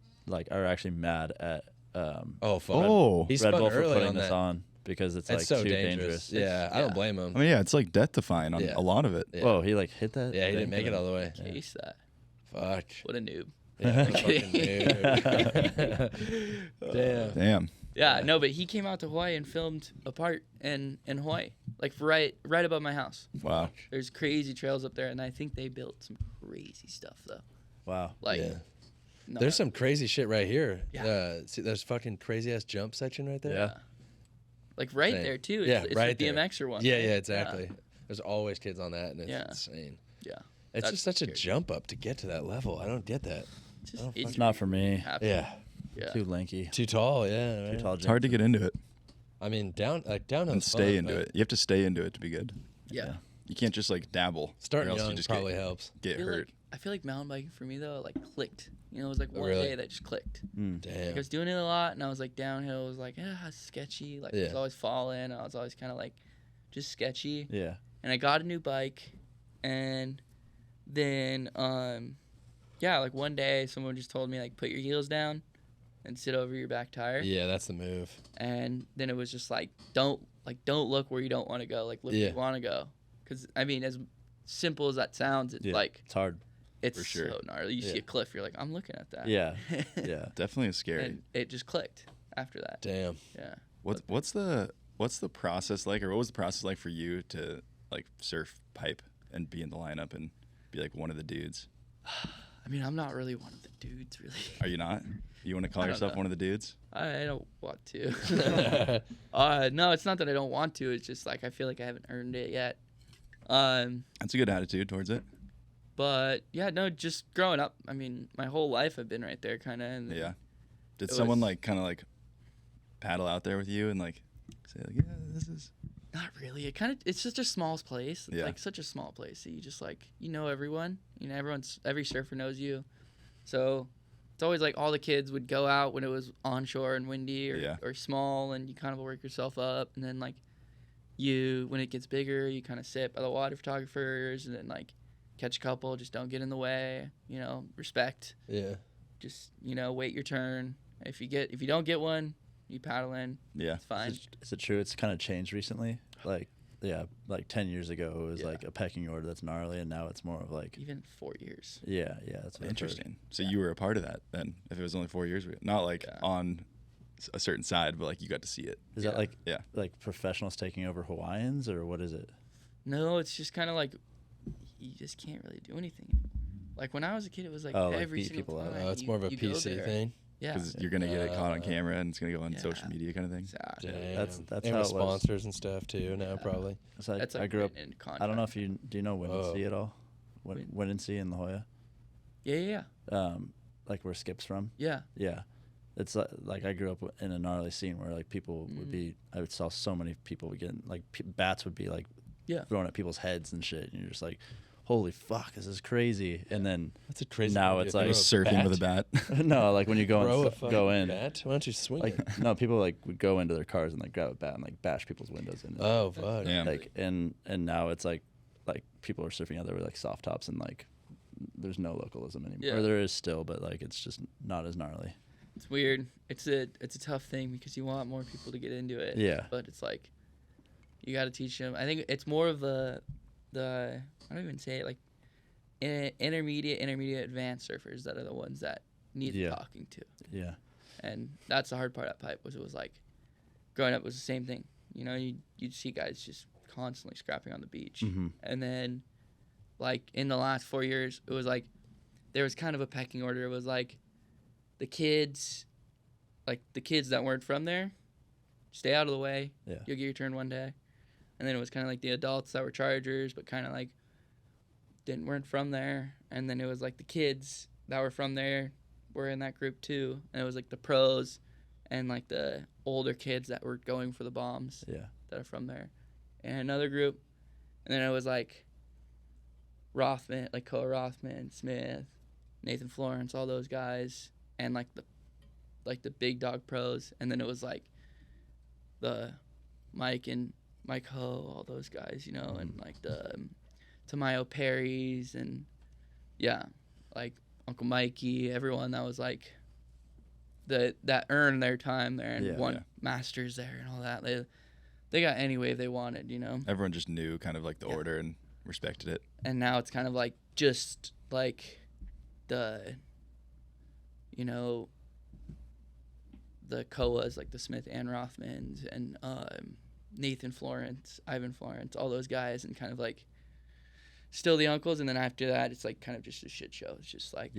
are actually mad at Oh fuck. Oh. He Red spun Bull for early putting on this that. on because it's That's like so too dangerous. dangerous. Yeah, I don't blame him. I mean, yeah, it's like death defying on Yeah. a lot of it. Yeah. Whoa, he like hit that. Yeah, he thing didn't make it for all the way. Case that. Fuck. What a noob. Yeah, fucking dude. Damn. Damn. Yeah, no, but he came out to Hawaii and filmed a part in Hawaii, like right above my house. Wow. There's crazy trails up there, and I think they built some crazy stuff though. Wow. Like, Yeah. no, There's some crazy shit right here. Yeah. See, there's fucking crazy ass jump section right there. Yeah. like right Same. there too. Yeah, It's right the there. BMXer one. Yeah, right? yeah, exactly. There's always kids on that, and it's Yeah. insane. Yeah. It's That's just such a scary. jump up to get to that level. I don't get that. Just Oh, It's not for me. happen. Yeah. Yeah. Too lanky. Too tall. Yeah. Too Right? tall. It's hard to get into it I mean, down and stay into it. You have to stay into it to be good. Yeah. You can't just like dabble. Starting or else young you just probably helps. get hurt. I feel like mountain biking for me though, like clicked. You know, it was like Oh, one really? day that just clicked. Mm. Damn. Like, I was doing it a lot, and I was like downhill. It was like, sketchy. Like I was Yeah. always falling. I was always kind of like, just sketchy. Yeah. And I got a new bike, and then yeah, like one day someone just told me like put your heels down and sit over your back tire. Yeah, that's the move. And then it was just like don't look where you don't want to go. Like look where Yeah. you want to go. Because I mean, as simple as that sounds, it's Yeah. like It's hard. it's For sure. so gnarly. You see Yeah. a cliff, you're like, I'm looking at that. Yeah. Yeah. Definitely scary. And it just clicked after that. Damn. Yeah. What's the process like, or what was the process like for you to like surf pipe and be in the lineup and be like one of the dudes? I mean, I'm not really one of the dudes, really. Are you not? You want to call I don't yourself know. one of the dudes? I don't want to. No, it's not that I don't want to. It's just like I feel like I haven't earned it yet. That's a good attitude towards it. But yeah, no, just growing up. I mean, my whole life I've been right there, kind of. And Yeah. Did It someone was- like kind of like paddle out there with you and like say like, yeah, this is Not really. It's such a small place. It's Yeah. like such a small place. So you just like you know everyone. You know every surfer knows you. So it's always like all the kids would go out when it was onshore and windy Yeah. or small, and you kind of work yourself up, and then like when it gets bigger, you kind of sit by the water photographers, and then like catch a couple. Just don't get in the way. You know, respect. Yeah. Just wait your turn. If you don't get one, you paddle in. yeah. It's fine. Is it true? It's kind of changed recently. Like, yeah, like 10 years ago, it was Yeah. like a pecking order that's gnarly, and now it's more of like, Even 4 years. yeah, that's what I've heard. Interesting. So you were a part of that then, if it was only 4 years, not like Yeah. on a certain side, but like you got to see it. Is that like Yeah. like professionals taking over Hawaiians, or what is it? No, it's just kind of like you just can't really do anything. Like when I was a kid, it was like Oh, like every beat single people up. time. Oh, it's more of a you go PC there. thing. Yeah. Because you're gonna get it caught on camera and it's gonna go on social media kind of thing. Exactly. Damn. That's and how with it was. sponsors and stuff too now probably. So That's like I grew up. written in I don't know contract. if you do you know Windansea at all. Win- Windansea in La Jolla. Yeah. Like where Skip's from. Yeah. Yeah, it's like I grew up in a gnarly scene where like people would be. I would saw so many people would get like bats would be like Yeah. thrown at people's heads and shit, and you're just like, holy fuck, this is crazy. And then That's a crazy. Now idea. it's like Throw a Surfing with a bat. no, like when you go Throw a and fucking go in, bat? Why don't you swing it? like no, people like would go into their cars and like grab a bat and like bash people's windows in. Oh fuck. Yeah. Like and now it's like people are surfing out there with like soft tops and like there's no localism anymore. Yeah. Or there is still, but like it's just not as gnarly. It's weird. It's a tough thing because you want more people to get into it. Yeah. But it's like you got to teach them. I think it's more of the I don't even say it like intermediate, advanced surfers that are the ones that need Yeah. talking to. Yeah. And that's the hard part at Pipe was it was like growing up was the same thing. You know, you'd see guys just constantly scrapping on the beach. Mhm. And then like in the last 4 years, it was like there was kind of a pecking order. It was like the kids that weren't from there, stay out of the way. Yeah. You'll get your turn one day. And then it was kind of like the adults that were chargers, but kind of like weren't from there. And then it was like the kids that were from there were in that group too. And it was like the pros and like the older kids that were going for the bombs Yeah. that are from there. And another group. And then it was like Rothman, like Koa Rothman, Smith, Nathan Florence, all those guys, and like the big dog pros. And then it was like the Mike Ho, all those guys, you know, and like the Tamayo Perry's and yeah, like Uncle Mikey, everyone that was like that earned their time there and won masters there and all that. They got any wave they wanted, you know. Everyone just knew kind of like the order and respected it. And now it's kind of like just like the, you know, the Koas, like the Smith and Rothmans and Nathan Florence, Ivan Florence, all those guys, and kind of like still the uncles. And then after that, it's like kind of just a shit show. It's just like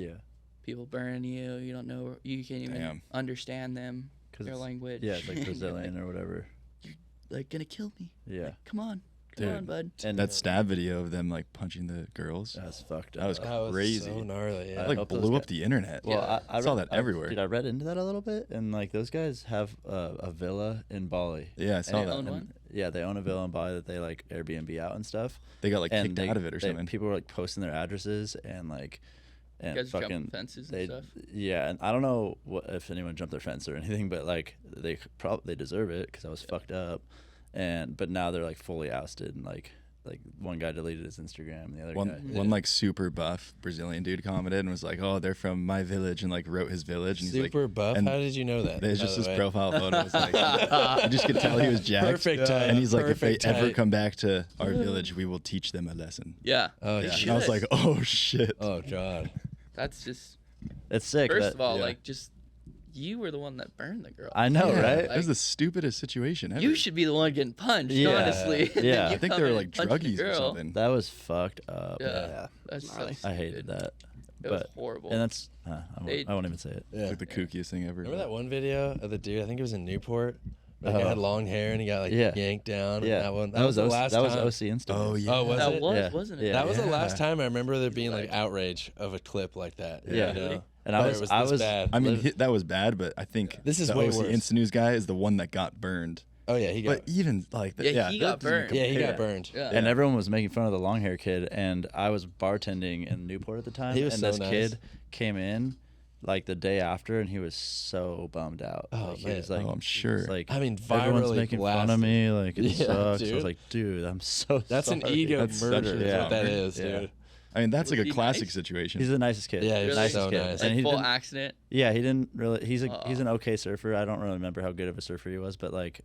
people burning you. You don't know. You can't even understand them, their language. Yeah, it's like Brazilian or whatever. You're like gonna kill me. Yeah. Like, come on, Dude, bud. And that stab video of them like punching the girls. That's fucked up. That was That was crazy. so gnarly. Yeah. I Like hope those blew up guys- the internet. Well, I saw read- that everywhere. Dude, I read into that a little bit, and like those guys have a villa in Bali. Yeah, I saw And- that. own and- one? Yeah, they own a villa in Bali that they like Airbnb out and stuff. They got like And kicked out of it or something. People were like posting their addresses and like, and You guys fucking jumping fences and stuff. Yeah, and I don't know if anyone jumped their fence or anything, but like they deserve it because I was fucked up, but now they're like fully ousted and like one guy deleted his Instagram and the other guy. One like super buff Brazilian dude commented and was like, "Oh, they're from my village," and like wrote his village. And he's Super like, buff. and How did you know that? It's by just the his way? profile photo. Was like, you just could tell he was jacked. Perfect type. And he's like, if they Perfect ever type. come back to our village, we will teach them a lesson. Yeah. Oh, They yeah. And I was should. like, oh shit. Oh god. That's just It's sick. first that- of all, yeah. like just you were the one that burned the girl. I know, Yeah, right? It was the stupidest situation ever. You should be the one getting punched, Yeah. honestly. Yeah. You I think come they were in like and punch the druggies or girl. something. That was fucked up. Yeah. That's so I hated that. It was But horrible. and that's They- I won't even say it. Yeah. Like the kookiest thing ever. Remember that one video of the dude? I think it was in Newport. Like he Oh. had long hair and he got like Yeah. yanked down. Yeah, And that one. that was the OC, last that was time. OC Insta. Oh yeah. Oh, was that it? was, Yeah. wasn't it? Yeah. That was the Yeah. last time I remember there being like outrage of a clip like that. Yeah. You know? And I Where was it I this was bad. I mean, that was bad, but I think This is the way OC worse. Insta News guy is the one that got burned. Oh yeah, he got. But even like, Yeah, he got that doesn't burned. Yeah, he compare. got burned. Yeah. and everyone was making fun of the long hair kid, and I was bartending in Newport at the time, He was and so this nice. kid came in like the day after, and he was so bummed out. Oh, like, he man. was like, Oh, I'm sure. Like, I mean, everyone's virally making fun of blasted. me. Like it Yeah, sucks. I dude. was like, dude, I'm so. That's an sorry. ego That's such murder. a Is what that bummer. is, Yeah. dude. I mean, that's Was like a he classic nice? situation. He's the nicest kid. Yeah, he's Really? nicest so kid. nice. And Like he full didn't, accident. yeah, he didn't really. He's Oh. an okay surfer. I don't really remember how good of a surfer he was, but like,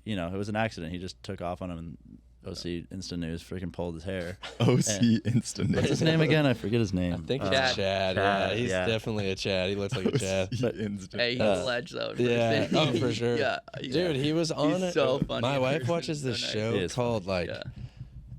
you know, it was an accident. He just took off on him, and OC Instant News freaking pulled his hair. OC Instant What's his name again? I forget his name. I think it's Chad. Chad. Yeah, Chad, he's yeah. definitely a Chad. He looks like a Chad. But- Instant. Hey, he's a ledge though. Yeah. First Oh, thing. for sure. Yeah. Dude, he was on He's it. so funny. My in wife person. watches this So nice. show He is called like Yeah.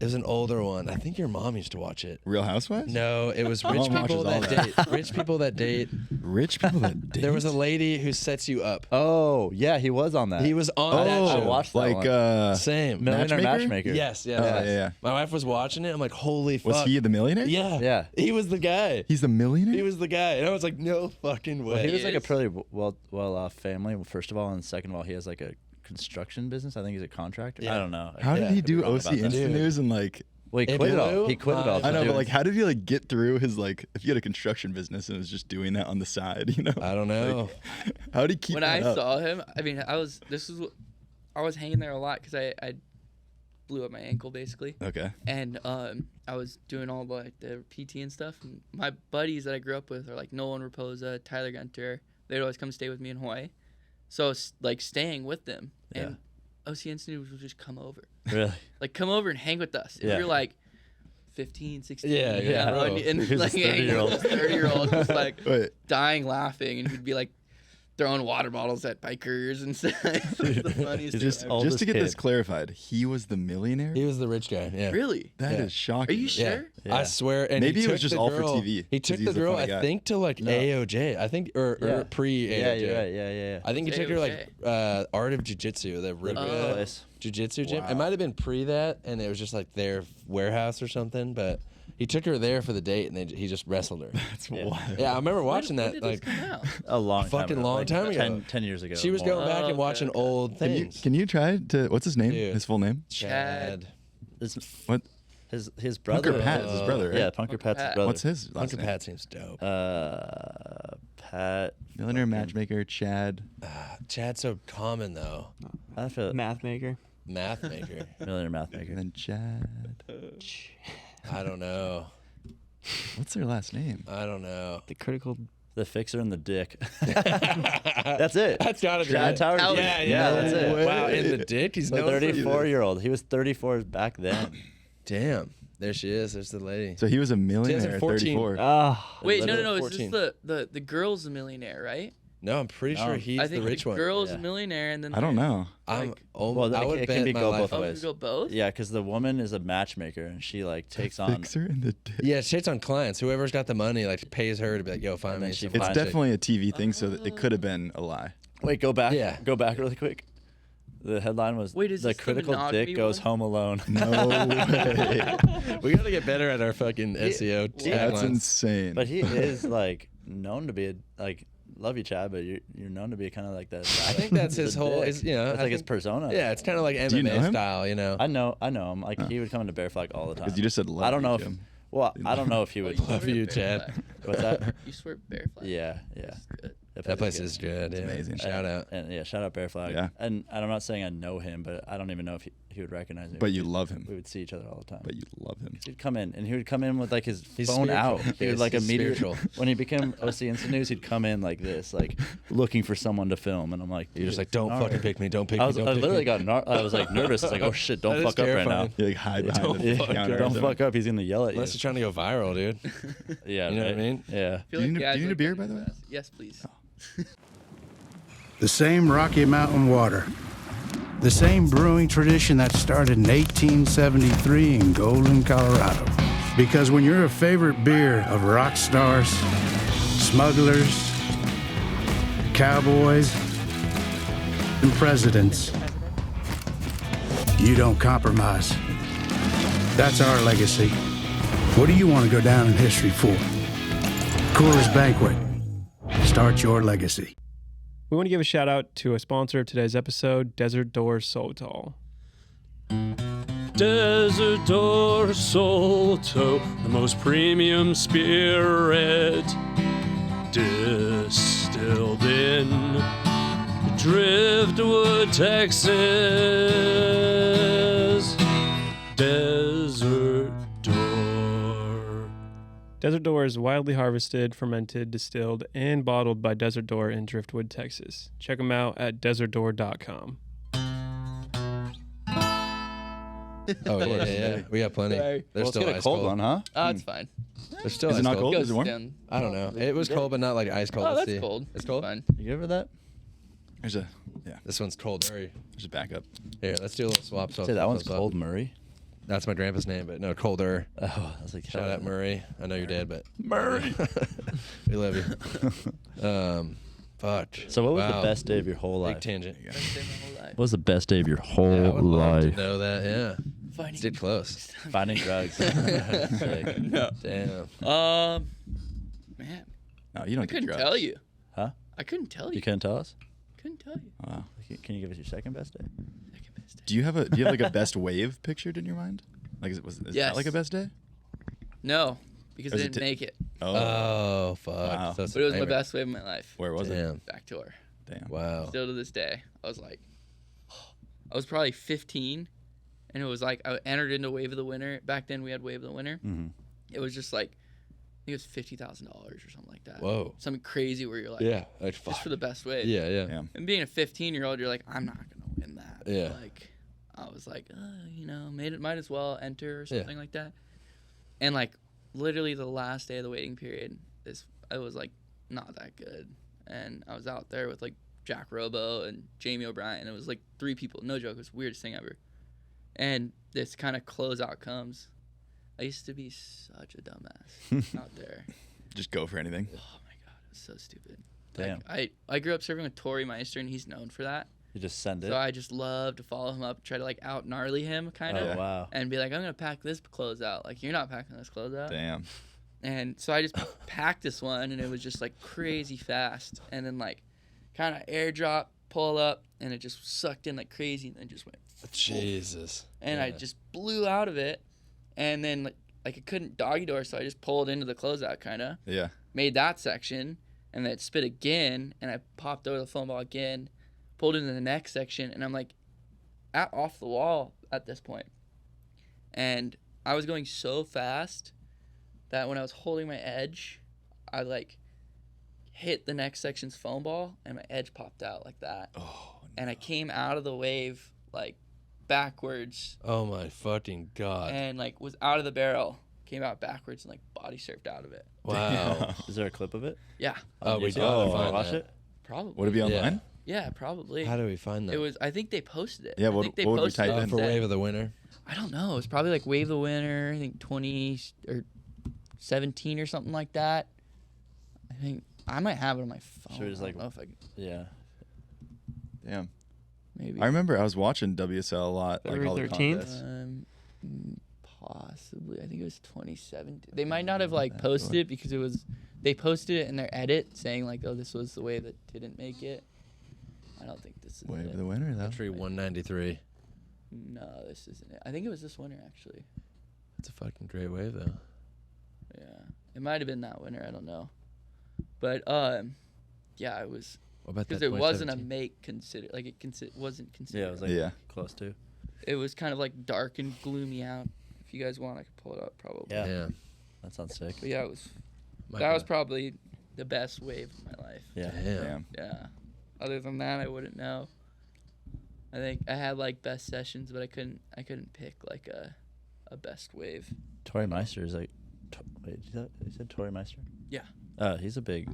It was an older one. I think your mom used to watch it. Real Housewives? No, it was Mom rich people watches all that that. date. Rich people that date. Rich people that date? There was a lady who sets you up. Oh, yeah, he was on that. He was on that I show. watched that like one. Same. Millionaire Matchmaker? Matchmaker. Yes, yes. Oh, yes. yeah. My wife was watching it. I'm like, holy fuck. Was he the millionaire? Yeah. Yeah. He was the guy. He's the millionaire? He was the guy. And I was like, no fucking way. Well, he was like a is? pretty well-off family, first of all, and second of all, he has like a construction business. I think he's a contractor. Yeah. I don't know. How Yeah, did he could be do wrong OC about that. Instant Dude. News and like... Well, he It quit it all. blew He quit it all. my I know, Dude. but like, how did he like get through his like? If he had a construction business and was just doing that on the side, you know? I don't know. Like, how did he keep When that I up? saw him, I mean, I was hanging there a lot because I blew up my ankle basically, Okay. and I was doing all like the PT and stuff. And my buddies that I grew up with are like Nolan Raposa, Tyler Gunter. They'd always come stay with me in Hawaii, so I was like staying with them, and OC Instant would just come over, Really? like come over and hang with us. And Yeah. we were like 15, 16. Yeah, you yeah, know, bro. and Here's like this hanging with 30-year-old. this 30-year-old just like Wait. dying laughing, and he'd be like throwing water bottles at bikers and stuff. It was the funniest He's thing just ever. all- Just to Oldest get this kid. clarified, he was the millionaire? He was the rich guy. Yeah. Really? That is Yeah. shocking. Are you to me. Yeah. sure? Yeah. I swear. And Maybe he it was took just the all for girl- TV, He 'cause took he's the a girl, funny I guy. think, to like No. AOJ. I think, or Yeah. pre-AOJ. Yeah, you're right. Yeah. I think he took her like Art of Jiu-Jitsu, the Oh. Place. Jiu-Jitsu gym. Wow. It might have been pre that, and it was just like their warehouse or something. But he took her there for the date, and he just wrestled her. That's wild. Yeah, I remember When watching did that. this Like, come out? A long time Fucking ago. long like time ago. 10 years ago. she was more. going back Oh, and watching okay. old Can you things. can you try to what's his name? Dude. His full name? Chad. His, What? his brother. Punker Pat is his brother, right? Yeah, Punker Pat's his Pat. brother. What's his last Uncle name? Pat seems dope. Pat. Millionaire matchmaker Chad. Chad's so common though. I feel Math maker. Math maker. millionaire math maker. And then Chad. I don't know. What's their last name? I don't know. The critical. The fixer and the dick. That's it. That's gotta be Chad it. Tower. Yeah, yeah, that's it. way. Wow, in the dick. He's The known for 34-year-old. He was 34 back then. Damn. There she is. There's the lady. So he was a millionaire at 2014. 34. Ah. Wait, no, Literally Is this 14. the girl's a millionaire, right? No, I'm pretty sure Oh. he's I think the rich one. girl's Yeah. a millionaire, and then I don't know. I'm. like- Oh, Well, I it- would it bet can be my go life. both Oh, we ways. could go both. Yeah, because the woman is a matchmaker and she like takes on. Fixer and the dick. Yeah, shit's on clients. Whoever's got the money like pays her to be like, yo, find And me then she some It's hot chick. definitely a TV thing, so that it could have been a lie. Wait, go back. Yeah. Go back really quick. The headline was Wait, is the this the critical monogamy dick goes one? home alone. No way. We gotta get better at our fucking SEO That's taglines. insane. But he is like known to be love you, Chad, but you're known to be kind of like that. I think that's his whole. It's, you know, That's I like his think- persona. Yeah, it's kind of like Do you know MMA him? style, you know. I know him. Like he would come into Bear Flag all the time. Because you just said love I don't know you, if. Jim. Well, I don't know if he Oh, would. you Love swear you, Bear Chad. Flag. What's that? You swear Bear Flag. Yeah. That's good. That place is good. Yeah. amazing. Shout out. And yeah, shout out Bear Flag. Yeah. And I'm not saying I know him, but I don't even know if he would recognize me. But you love him. We would see each other all the time. But you love him. He'd come in, and he would come in with like his He's phone out. spiritual. He would Yes, like he's immediately spiritual. when he became OC Instant News, he'd come in like this, like looking for someone to film, and I'm like, You're just like, don't all fucking right. pick me. Don't pick I me. was, Don't I pick literally me. got, I was like nervous. It's like, oh shit, don't That is fuck up right now. terrifying. You like hide behind the Yeah, counter. or don't something. fuck up. He's gonna yell at you. Unless you're trying to go viral, dude. Yeah, You know what I right? mean? Yeah. I feel Do you like need- guys do you need a like beer, that by the way? fast. Yes, please. The same Rocky Mountain water. The same brewing tradition that started in 1873 in Golden, Colorado. Because when you're a favorite beer of rock stars, smugglers, cowboys, and presidents, you don't compromise. That's our legacy. What do you want to go down in history for? Coors Banquet. Start your legacy. We want to give a shout out to a sponsor of today's episode, Desert Door Sotol. Desert Door Sotol, the most premium spirit, distilled in Driftwood, Texas. Desert Door. Desert Door is wildly harvested, fermented, distilled, and bottled by Desert Door in Driftwood, Texas. Check them out at desertdoor.com. Oh yeah. We got plenty. Sorry. They're Well, still let's get a ice cold one, huh? Oh, it's fine. They're still Is it ice not cold. cold? Goes Is it warm? down. I don't know. It was cold, but not like ice cold. Oh, Let's that's see. cold. It's cold. Fine. You give her that? There's This one's cold. Hurry. a backup. Here, let's do a little swap. Say that one's cold, Murray. That's my grandpa's name, but no, Colder. Oh, I was like, Shout out Murray. I know you're dead, but Murray. we love you. Fuck. So what was Wow. the best day of your whole Big life? tangent. Best day of my whole life. What was the best day of your whole Yeah, I would love to life? know that. Yeah. Finding Did close. Finding drugs. Sick. No. Damn. Man, No, you don't I do couldn't drugs. tell you. Huh? I couldn't tell You you. couldn't tell us? Couldn't tell you. Wow. Can you give us your second best day? Second best day. Do you have like a best wave pictured in your mind? Like is Yes. that like a best day? No, because Or I is it didn't make it. Oh, fuck. Wow. So it's But it was my nightmare. best wave of my life. Where was it? Damn. Back tour. Damn. Wow. Still to this day, I was like, I was probably 15, and it was like I entered into Wave of the Winter. Back then we had Wave of the Winter. Mm-hmm. It was just like, I think it was $50,000 or something like that. Whoa. Something crazy where you're like, Yeah. Like, fuck. just for the best wave. Yeah, yeah. Yeah. And being a 15-year-old, you're like, I'm not gonna win that. Yeah. Like, I was like, might as well enter or something like that. And like, literally the last day of the waiting period, I was like, not that good. And I was out there with like Jack Robo and Jamie O'Brien. It was like 3 people. No joke. It was the weirdest thing ever. And this kind of closeout comes. I used to be such a dumbass out there. Just go for anything. Oh my god, it was so stupid. Damn. Like, I grew up serving with Tori Meister, and he's known for that. You just send it? So I just love to follow him up, try to like out gnarly him, kind of, Oh, wow. and be like, I'm gonna pack this clothes out. Like, you're not packing this clothes out. Damn. And so I just packed this one, and it was just like crazy fast, and then like kind of airdrop, pull up, and it just sucked in like crazy, and then just went. Jesus. And I just blew out of it, and then like I couldn't doggy door, so I just pulled into the closeout, kind of Yeah. made that section, and then it spit again, and I popped over the foam ball again, pulled into the next section, and I'm like off the wall at this point. And I was going so fast that when I was holding my edge, I like hit the next section's foam ball, and my edge popped out like that. Oh. And I came out of the wave like backwards Oh my fucking god. and like was out of the barrel, came out backwards and like body surfed out of it. Wow. Is there a clip of it? Yeah, Oh, we YouTube? gotta find watch that. it? probably. Would it be online? Yeah, probably. How do we find that? It was. I think they posted it. Yeah, I what- think they what would we posted type it in? for instead. Wave of the Winter. I don't know. It was probably like Wave the Winner. I think 20 or 17 or something like that. I think I might have it on my phone. Sure, it's I like- don't know if I Yeah. Damn. maybe. I remember I was watching WSL a lot, like all the February 13th? contests. Possibly. I think it was 2017. They might not have like posted it because it was. They posted it in their edit saying like, "Oh, this was the wave that didn't make it." I don't think this is Wave it. of the Winter, though. Entry 193. No, this isn't it. I think it was this winter actually. It's a fucking great wave though. Yeah, it might have been that winter. I don't know, but yeah, it was What about because that it wasn't a 2017? make consider like it wasn't considered. Yeah, it was like Yeah. close to. It was kind of like dark and gloomy out. If you guys want, I could pull it up probably. Yeah. Yeah. That sounds sick. But yeah, it was. My That was God. probably the best wave of my life. Yeah. Damn. Yeah. Other than that, I wouldn't know. I think I had like best sessions, but I couldn't pick like a best wave. Tori Meister is like, wait, you said Tori Meister? Yeah. He's a big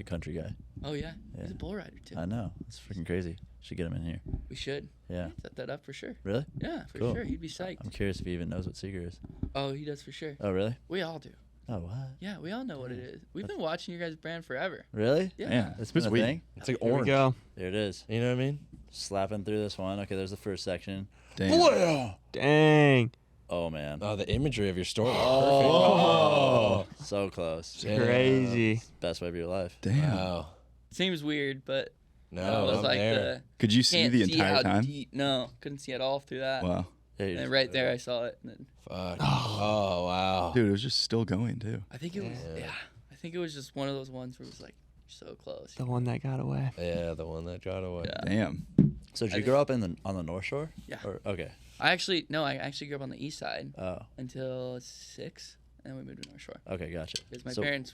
country guy. Oh yeah, Yeah. he's a bull rider too. I know. It's freaking crazy. Should get him in here. We should Yeah. set that up for sure. Really? Yeah, for Cool. sure. He'd be psyched. I'm curious if he even knows what Seager is. Oh, he does for sure. Oh, really? We all do. Oh, what? Yeah, we all know what it is. We've been watching your guys' brand forever. Really? Yeah. Yeah. It's been a Sweet. thing? It's like Here we orange. go. There it is. You know what I mean? Slapping through this one. Okay, there's the first section. Damn. Dang. Oh, man. Oh, the imagery of your story. Oh, so close. Yeah. Crazy. Best wave of your life. Damn. Wow. Seems weird, but No, it was I'm like there. Could you see can't the see entire how time? deep. No, couldn't see at all through that. Wow. Yeah, you And then just- right there, I saw it. And then Fuck. Oh, wow. Dude, it was just still going, too. I think it was. Yeah. Yeah, I think it was just one of those ones where it was like so close. The one that got away. Yeah, the one that got away. Yeah. Damn. So did I you grow up on the North Shore? Yeah. Or, okay. I actually grew up on the east side Oh, until 6, and then we moved to North Shore okay, gotcha. because my So parents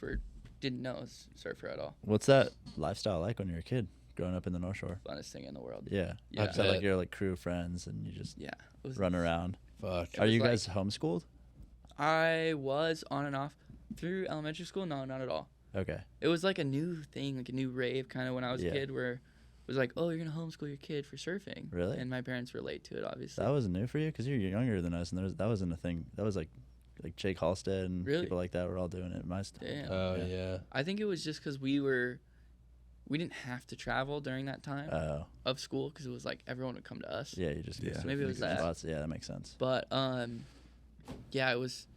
didn't know I was a surfer at all. what's that lifestyle like when you're a kid growing up in the North Shore? Funnest thing in the world. Yeah. Yeah. Is that like your like crew of friends and you just Yeah. It was, run around? Fuck. It Are was you like- guys homeschooled? I was on and off through elementary school. No, not at all. Okay. It was like a new thing, like a new rave kind of when I was Yeah. a kid where was like, "Oh, you're gonna homeschool your kid for surfing." Really? And my parents relate to it, obviously. That was new for you because you're younger than us, and that wasn't a thing. That was like Jake Halstead and Really? people like that were all doing it. Damn. Oh yeah. I think it was just because we didn't have to travel during that time of school because it was like everyone would come to us. Yeah, you just Yeah. Maybe it was that. spots. Yeah, that makes sense. But yeah, it was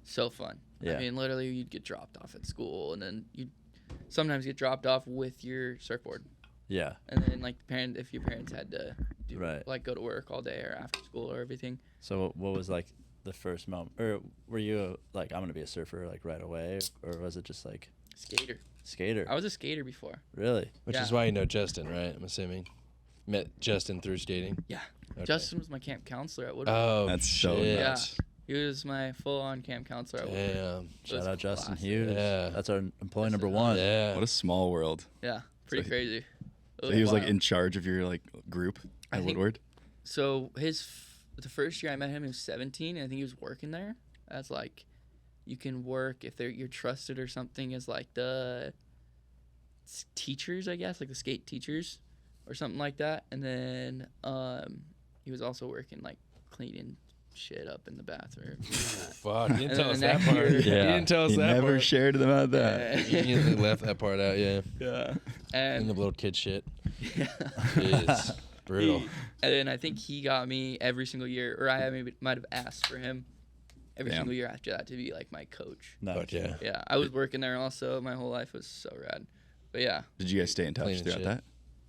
so fun. Yeah. I mean, literally, you'd get dropped off at school, and then you'd sometimes get dropped off with your surfboard, Yeah, and then like if your parents had to do Right. like go to work all day or after school or everything. so what was like the first moment, or were you like, I'm gonna be a surfer like right away, or was it just like skater? I was a skater before. Really? Which Yeah. is why you know Justin, right? I'm assuming. Met Justin through skating. Yeah. Okay. Justin was my camp counselor at Woodward. Oh, That's so shit. nuts. He was my full-on camp counselor at Woodward. Damn. It Shout was out Justin classic. Hughes. Yeah. That's our employee That's number it. one. Yeah. What a small world. Yeah, pretty So crazy. It So he was like wild. in charge of your like group I at think- Woodward. So the first year I met him, he was 17, and I think he was working there as like, you can work if you're trusted or something as like the teachers, I guess, like the skate teachers or something like that. And then he was also working like cleaning shit up in the bathroom. Fuck. You didn't And tell then us the that next part. year- You Yeah. didn't tell us He that never part. shared about that. You immediately left that part out, yeah. Yeah. And the And little kid shit. yeah. Jeez. Brutal. And then I think he got me every single year, or I maybe might have asked for him every Damn. single year after that to be like my coach. Nice. Fuck yeah. Yeah, I was working there also. My whole life was so rad. But yeah, Did you guys stay in touch Clean and throughout shit. that?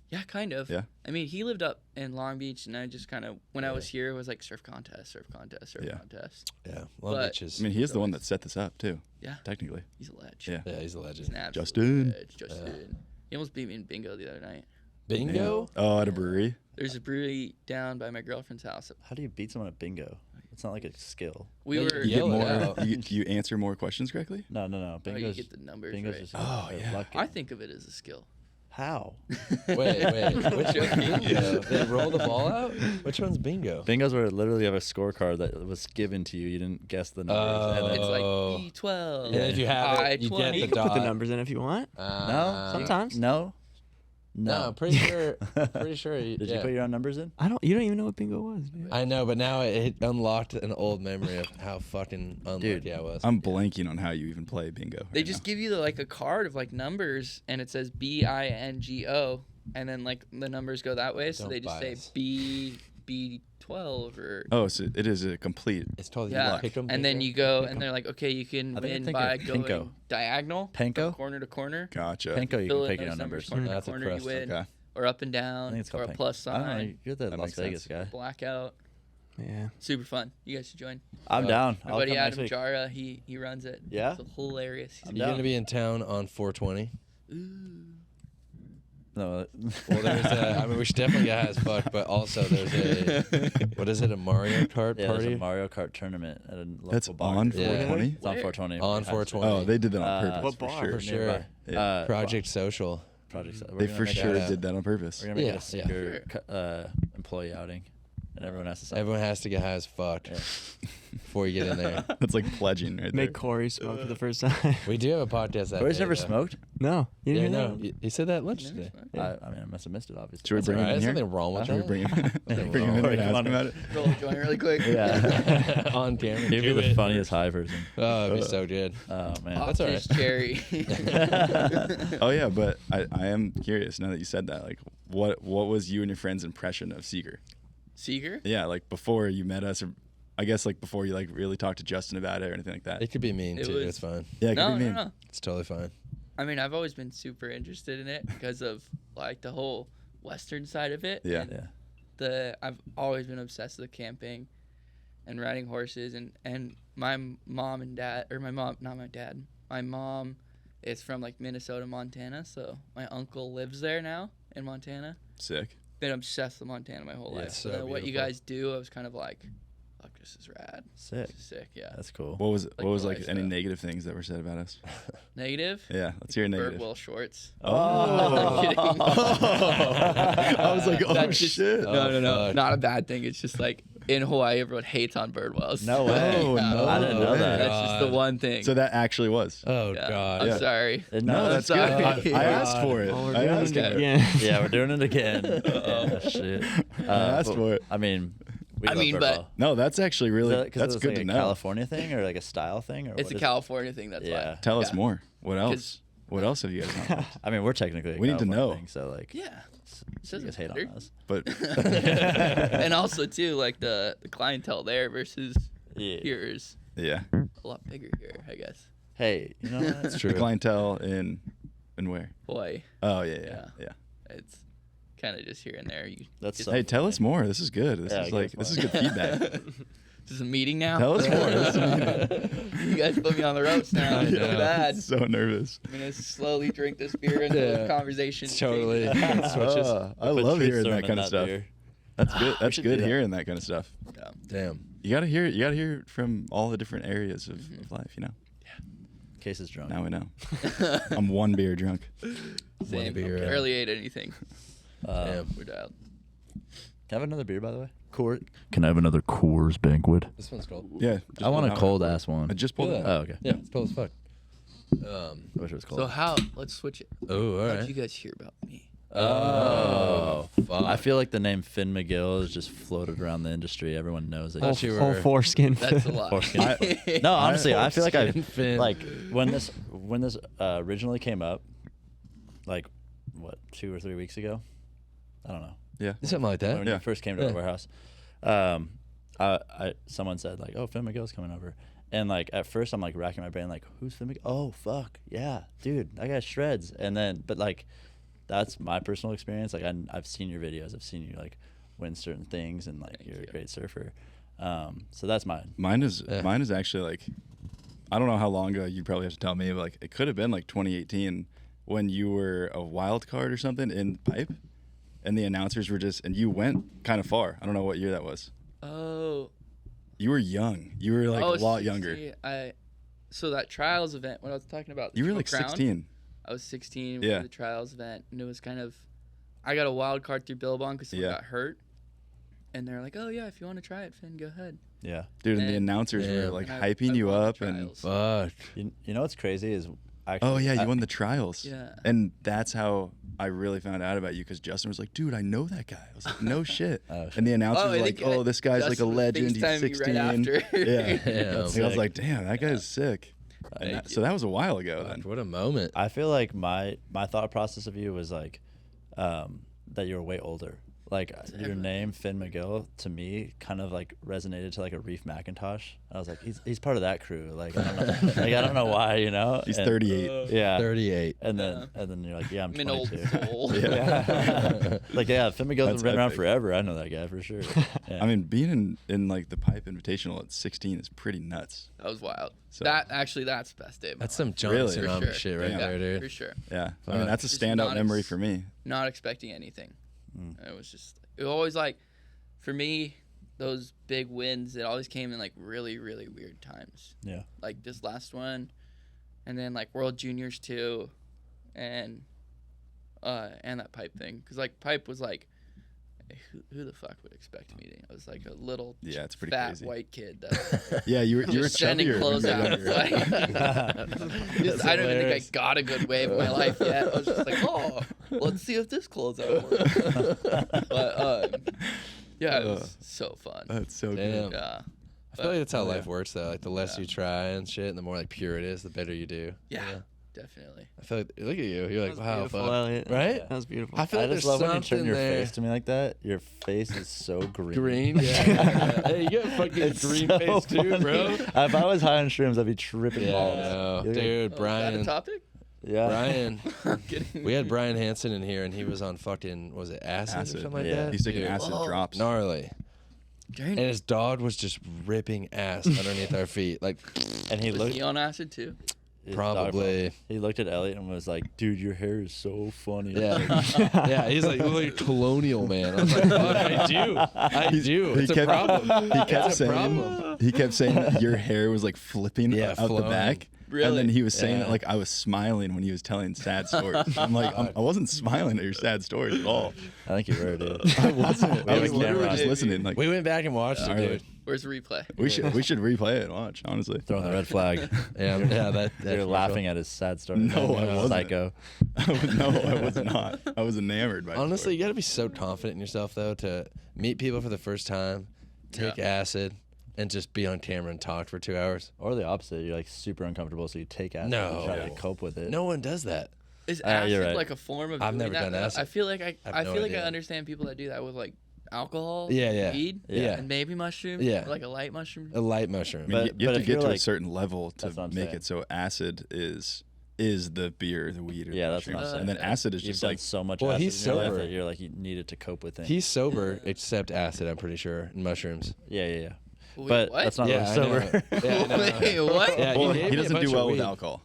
yeah, kind of. Yeah. I mean, he lived up in Long Beach, and I just kind of, when I was here, it was like surf contest. Yeah. Yeah. Long But- Beach is. I mean, he is the one that set this up too. Yeah. Technically. He's a ledge. Yeah. yeah, he's a He's legend. an absolute Justin. ledge. Justin. He almost beat me in bingo the other night. Bingo? Oh, at a brewery. There's a brewery down by my girlfriend's house. How do you beat someone at bingo? It's not like a skill. We Yeah, were. you You Yell get it more. out. You answer more questions correctly. No. Oh, you Bingo's get the numbers bingo's right. just Oh, a yeah. luck I game. think of it as a skill. How? Wait. Which one's bingo? They roll the ball out? Which one's bingo? Bingo's where literally you have a scorecard that was given to you. You didn't guess the numbers. and It's then, like Oh. B12. And if you have it, you get I-20. the You can put the dot. numbers in if you want. no? Sometimes. No? No, I'm pretty sure. Pretty sure. Did you yeah. put your own numbers in? You don't even know what bingo was, dude. I know, but now it unlocked an old memory of how fucking unlucky Dude, I was. I'm blanking on how you even play bingo. They right just now. give you like a card of like numbers, and it says BINGO, and then like the numbers go that way. So Don't they just say bias. B12 or Oh, so it is a complete. It's totally yeah. pick 'em, And then bingo. you go, and they're like, okay, you can I think win think by of going Pinko. diagonal, Panko? from corner to corner. Gotcha. Panko, you Fill can in pick your those own numbers. Corner to That's a corner, crust, you win, Okay. or up and I down, think it's or called a Panko. plus I don't know, sign, you're the That Las makes Vegas sense. guy. blackout. Yeah. Super fun. You guys should join. I'm down. My I'll buddy come next Adam week. Jara, he runs it. Yeah? It's hilarious. He's I'm You're down. gonna be in town on 420. No, Well, there's I mean, we should definitely get high as fuck, but also there's a what is it? A Mario Kart yeah, there's party a Mario Kart tournament at a local That's bar. on Yeah. 420. It's on 420. On It has to be. 420. Oh, they did that on Uh, purpose. What for bar? sure. For sure. Nearby. Yeah. Project Social. Projects. They for sure Yeah. did that on purpose. We're gonna make Yeah, it a secret employee outing, and everyone has to sign. Everyone has to get high as fuck Yeah. before you get in there. That's like pledging right Make there. Corey smoke for the first time. We do have a podcast that Corey's day, never though. smoked. No. You Yeah, didn't no. know? You said that at lunch Never today. smoked. I mean, I must have missed it, obviously. Should we That's bring all right. him in There's here? nothing wrong with Should we that. bring him in? Nothing Bring him in wrong and with ask it. him about it? Roll a joint really quick. Yeah. On camera. He'd be Do the it. funniest high person. Oh, it'd be so good. Oh man. Pop That's all this right. cherry. Oh yeah, but I am curious now that you said that. Like, what was you and your friend's impression of Seager? Seager? Yeah, like before you met us, or I guess like before you like really talked to Justin about it or anything like that. It could be mean It too. was- It's fine. Yeah, it could No, be no, mean. no. It's totally fine. I mean, I've always been super interested in it because of like the whole Western side of it. Yeah. And Yeah. I've always been obsessed with camping and riding horses, and my mom and dad, or my mom, not my dad, my mom is from like Minnesota, Montana, so my uncle lives there now in Montana. Sick. Been obsessed with Montana my whole Yeah, life. it's so So what you beautiful. guys do, I was kind of like, fuck, this is rad. Sick. This is sick, yeah. That's cool. What was the like any lifestyle. negative things that were said about us? Negative? Yeah, let's hear a negative. Birdwell shorts. Oh. I'm kidding. I was like, oh That's just- shit. No, Oh, no, fuck. not a bad thing. It's just like in Hawaii, everyone hates on birdwells. No way. Oh, no. I didn't know that. That's just the one thing. So that actually was. Oh Yeah, God. I'm Yeah. sorry. No, that's good. sorry. I asked for it. Oh, we're I doing asked it for it. again. Yeah, we're doing it again. Yeah, shit. I asked but, for it. I mean, we I love mean, bird but- No, that's actually really that's good like to a know. California thing or like a style thing, or It's a California thing. That's Yeah. why. Tell us Yeah. more. What 'Cause- else? What else have you guys done? I mean, we're technically. We need to California know. Thing, so like, Yeah. you guys hate on us. But And also too, like the clientele there versus Yeah. here is yeah, a lot bigger here, I guess. Hey, you know what? It's the true. clientele in where? Hawaii, Oh yeah. it's kind of just here and there. You That's just- so Hey, tell us more. This is good. This Yeah, is give like us this is more. good feedback. This is a meeting now. Tell us more. This is a You guys put me on the ropes now. I feel bad. So nervous. I'm gonna slowly drink this beer until Yeah. the conversation Totally. changes. Switches. I Put love truth hearing serum that in kind of stuff. beer. That's good. That's should good do that. hearing that kind of stuff. Yeah. Damn. You gotta hear it. You gotta hear it from all the different areas of life. You know. Case is drunk. Now we know. I'm one beer drunk. Same. beer, yeah. Barely ate anything. Damn. We're dialed. Can I have another beer, by the way? Coors. Can I have another Coors Banquet? This one's cold. Yeah. I want a just- cold ass one. I just pulled it. Yeah. Oh, okay. Yeah, it's cold as fuck. I wish it was cold. So how? Let's switch it. Oh, all How'd right. you guys hear about me? Oh, fuck. I feel like the name Finn McGill is just floated around the industry. Everyone knows it. Thought you Whole were- foreskin. That's a lot. Foreskin. No, honestly, I feel like I Finn. like when this originally came up, like what 2 or 3 weeks ago. I don't know. Yeah. Something like that. When Yeah. you first came to Yeah. the warehouse, someone said like, "Oh, Finn McGill's coming over," and like at first I'm like racking my brain like, "Who's Finn McGill? Oh, fuck, yeah, dude, that guy shreds." And then, but like, that's my personal experience. Like I've seen your videos, I've seen you like win certain things, and like you're a great surfer. So that's mine. Mine is actually like, I don't know how long ago. You probably have to tell me, but like it could have been like 2018 when you were a wild card or something in pipe, and the announcers were just, and you went kind of far. I don't know what year that was. Oh. You were young. You were like Oh, a lot 16. younger. So that trials event, when I was talking about the You were Triple like Crown, 16. I was 16 Yeah. for the trials event, and it was kind of, I got a wild card through Billabong because someone Yeah. got hurt, and they're like, "Oh yeah, if you want to try it, Finn, go ahead." Yeah. Dude, and the And- announcers Yeah. were like And I hyping you won the up and trials. Fuck. You know what's crazy is actually. oh yeah, you won the trials. Yeah. And that's how I really found out about you because Justin was like, dude, I know that guy. I was like, no shit. Oh, shit. And the announcers Oh, were I like, think oh, this guy's like a Justin was legend. He's FaceTiming me 16. right after. Yeah. Damn. And I was Sick. like, damn, that guy's sick. And Thank so that was a while ago Fuck, then. what a moment. I feel like my thought process of you was like that you were way older. Like your everyone. name Finn McGill to me kind of like resonated to like a Reef McIntosh. I was like, he's part of that crew. Like I don't know, like I don't know why, you know. He's And- 38. Yeah. 38. And then you're like, yeah, I'm I'm an old 22. soul. Yeah. Like yeah, Finn McGill's That's been around epic. forever. I know that guy for sure. Yeah. I mean, being in like the Pipe Invitational at 16 is pretty nuts. That was wild. So- that's the best day of my That's life. some John Really? Tsunami For sure. shit right Yeah. there, dude. For sure. Yeah. I mean, Fuck. that's a Just standout not memory ex- for me. Not expecting anything. Mm. It was just, it always like, for me, those big wins, it always came in like really, really weird times. yeah. Like this last one, and then like World Juniors too, and that pipe thing. Cause like pipe was like, who the fuck would expect me to? I was like a little Yeah, it's pretty fat crazy. white kid that Yeah, you were just sending chubbier when clothes you were out. younger. Just, I don't even think I got a good wave in my life yet. I was just like, oh, let's see if this closeout works. But yeah, it was so fun. That's so Damn. good. Yeah. I feel like that's how Oh, life yeah. works, though. Like, the less you try and shit, and the more, like, pure it is, the better you do. Yeah, You know? definitely. I feel like, look at you. You're like, wow, beautiful, fuck. Elliott. Right? That was beautiful. I feel I like just there's love when you something turn your there. face to me like that. Your face is so green. Green? Yeah. Hey, you got fucking It's green so face, too, bro. funny. If I was high on shrooms, I'd be tripping Yeah, balls. no. You're like- Dude, Oh, is that a Brian. topic? Yeah. Brian. I'm kidding. We had Brian Hansen in here, and he was on fucking, was it acid, or Acid, something like yeah. that? He's taking Dude, acid Oh. drops. gnarly. And his dog was just ripping ass underneath our feet. Like, And he Was looked he on acid too? his Probably. dog- He looked at Elliott and was like, "Dude, your hair is so funny." yeah. Yeah, he's like, you look like a colonial man. I was like, fuck, I do. I do. It's a problem. He kept It's a saying. problem. He kept saying that your hair was like flipping Yeah, out the flowing. back. Really? And then he was saying Yeah. that like I was smiling when he was telling sad stories. I'm like, I wasn't smiling at your sad stories at all. I think you were, dude. I wasn't. I have was a literally camera. just listening. Like We went back and watched it, Gnarly. dude. Where's the replay? we should replay it and watch. Honestly, Throwing the red flag. Yeah, that's You're laughing at his sad story. No, I wasn't. Psycho. No, I was not. I was enamored by. Honestly, you got to be so confident in yourself though to meet people for the first time, take acid, and just be on camera and talk for 2 hours. Or the opposite. You're like super uncomfortable, so you take acid No. and try to cope with it. No one does that. Is you're acid right. like a form of I've doing never that, done though? acid. I feel like I have I no feel like I idea. understand people that do that with like alcohol, Yeah. weed, Yeah. and maybe mushrooms, Yeah. or like a light mushroom. A light mushroom. I mean, But- you have but to if get you're to a like- certain level to That's what I'm make saying. it so acid is the beer, the weed, or Yeah, the that's what I'm mushrooms. saying. And then acid is You've just done like so much Well, acid he's in your life sober. that you're like, you needed to cope with things. He's sober except acid, I'm pretty sure, and mushrooms. Yeah. Wait, But what? that's not Yeah, really I sober. know. Yeah, I know. Wait, what? Yeah, well, gave he me a doesn't bunch do of well with weed. alcohol.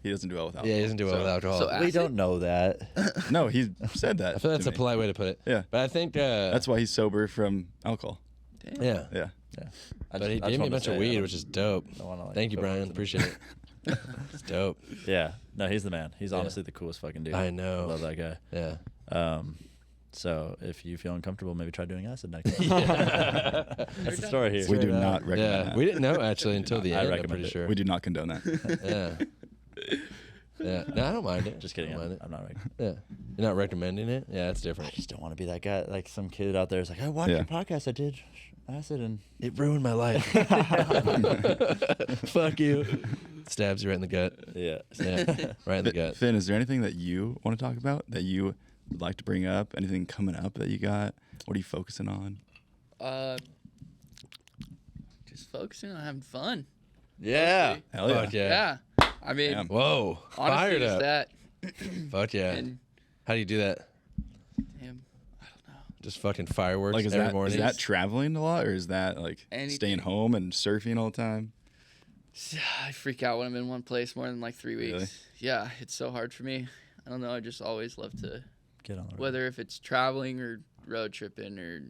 He doesn't do well with alcohol. Yeah, he doesn't do well with alcohol. So We acid? don't know that. No, he said that. I feel that's to a me. polite way to put it. Yeah. But I think That's why he's sober from alcohol. Damn. yeah. Yeah. But he gave me a bunch of weed, which is dope. Thank you, Brian. Appreciate it. It's dope. Yeah. No, he's the man. He's honestly the coolest fucking dude. I know. Love that guy. Yeah. So if you feel uncomfortable, maybe try doing acid next time. Yeah. That's the story here. We do Straight up. not recommend Yeah. that. We didn't know actually until the I end. I'm recommend pretty it. sure. We do not condone that. Yeah. Yeah. No, I don't mind it. Just kidding. I don't mind it. I'm not. Yeah. You're not recommending it? Yeah, it's I different. just don't want to be that guy. Like some kid out there is like, I watched Yeah. your podcast. I did acid and It ruined my life. Fuck you. Stabs you right in the gut. yeah. Yeah. Right in the gut. Finn, is there anything that you want to talk about that you would like to bring up? Anything coming up that you got? What are you focusing on? Just focusing on having fun. Yeah. Hell yeah. Fuck yeah. Yeah. I mean, Damn. Whoa. honestly, Fired it's up. that. Fuck yeah. And How do you do that? damn, I don't know. Just fucking fireworks Like, is every that, morning? is that traveling a lot, or is that like Anything. staying home and surfing all the time? I freak out when I'm in one place more than like 3 weeks. Really? Yeah, it's so hard for me. I don't know. I just always love to, Get on the road. whether if it's traveling or road tripping or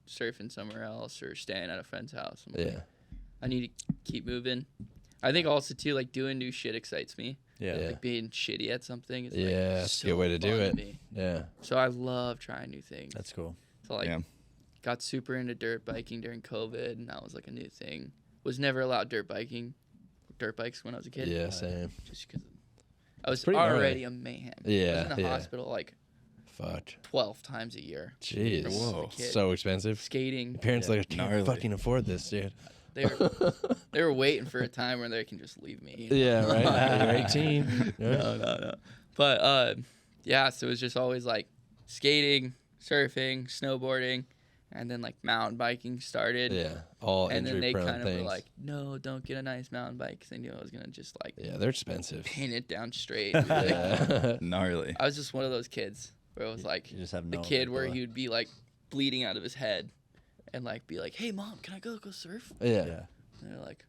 surfing somewhere else or staying at a friend's house. I'm like, Yeah. I need to keep moving. I think also too, like doing new shit excites me. Yeah. Yeah. Like being shitty at something is Yeah, like that's a good so way to do fun it. me. Yeah. So I love trying new things. That's cool. So like Yeah. got super into dirt biking during COVID, and that was like a new thing. Was never allowed dirt bikes when I was a kid. Yeah, same. Just because I was pretty already a mayhem. I Yeah, was in the yeah. hospital like Fuck. 12 times a year. Jeez. From when I was a Whoa. kid. So expensive. Skating. Parents like, I can't Gnarly. fucking afford this, dude. They were waiting for a time where they can just leave me. you know? Yeah, right? You're 18. Yeah. No. But yeah, so it was just always like skating, surfing, snowboarding, and then like mountain biking started. Yeah. All And then they injury kind prone of were things. like, no, don't get a nice mountain bike because they knew I was going to just like Yeah, they're expensive. pin it down straight. Like, Yeah. Gnarly. I was just one of those kids where it was like You just have the no. kid where he would be like bleeding out of his head and like be like, hey, mom, can I go surf? Yeah. Yeah. And they're like,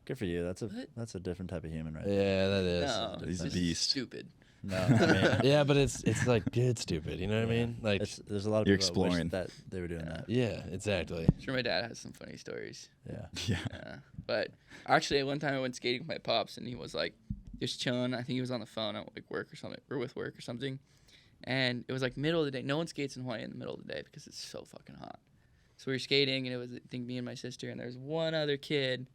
Good for you. That's What? a different type of human, right? Yeah, that is. no, He's a this is beast. stupid. No, I mean, Yeah, but it's like good stupid. You know what I mean? Like, there's a lot of You're people that wish exploring. that they were doing that. yeah, exactly. Sure, my dad has some funny stories. Yeah. Yeah. But actually, one time I went skating with my pops, and he was like just chilling. I think he was on the phone at like work or something, or with work or something. And it was like middle of the day. No one skates in Hawaii in the middle of the day because it's so fucking hot. So we were skating, and it was I think me and my sister, and there was one other kid.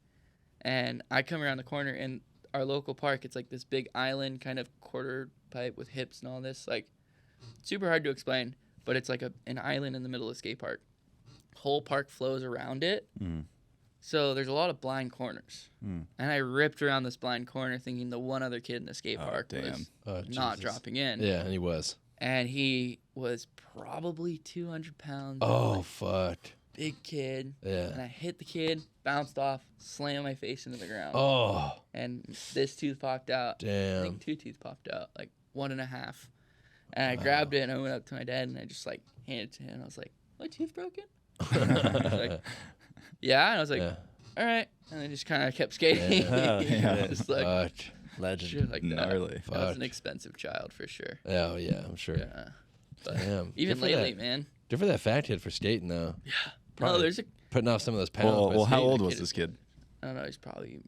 And I come around the corner, and our local park, it's like this big island, kind of quarter pipe with hips and all this. Like super hard to explain, but it's like an island in the middle of the skate park. Whole park flows around it. Mm. So there's a lot of blind corners. Mm. And I ripped around this blind corner thinking the one other kid in the skate Oh, park damn. was Oh, not Jesus. dropping in. Yeah, and he was. And he was probably 200 pounds. Oh, like, fuck. big kid. And Yeah. I hit the kid, bounced off, slammed my face into the ground. Oh, And this tooth popped out. I damn. think 2 teeth popped out, like 1.5. And I grabbed it and I went up to my dad and I just like handed it to him. I was like, my tooth broken? He was like, yeah. And I was like, Yeah. all right. And I just kind of kept skating. Yeah. Yeah. Just like Fuck. Legend. shit like that. Gnarly. I was Fuck. an expensive child for sure. Oh, yeah, I'm sure. Yeah. But Damn. even Good for lately, that. man. Good for that fat kid for skating, though. No, Probably there's a, Putting off some of those pounds. by Well, how skating. old was this kid? I don't know, he's probably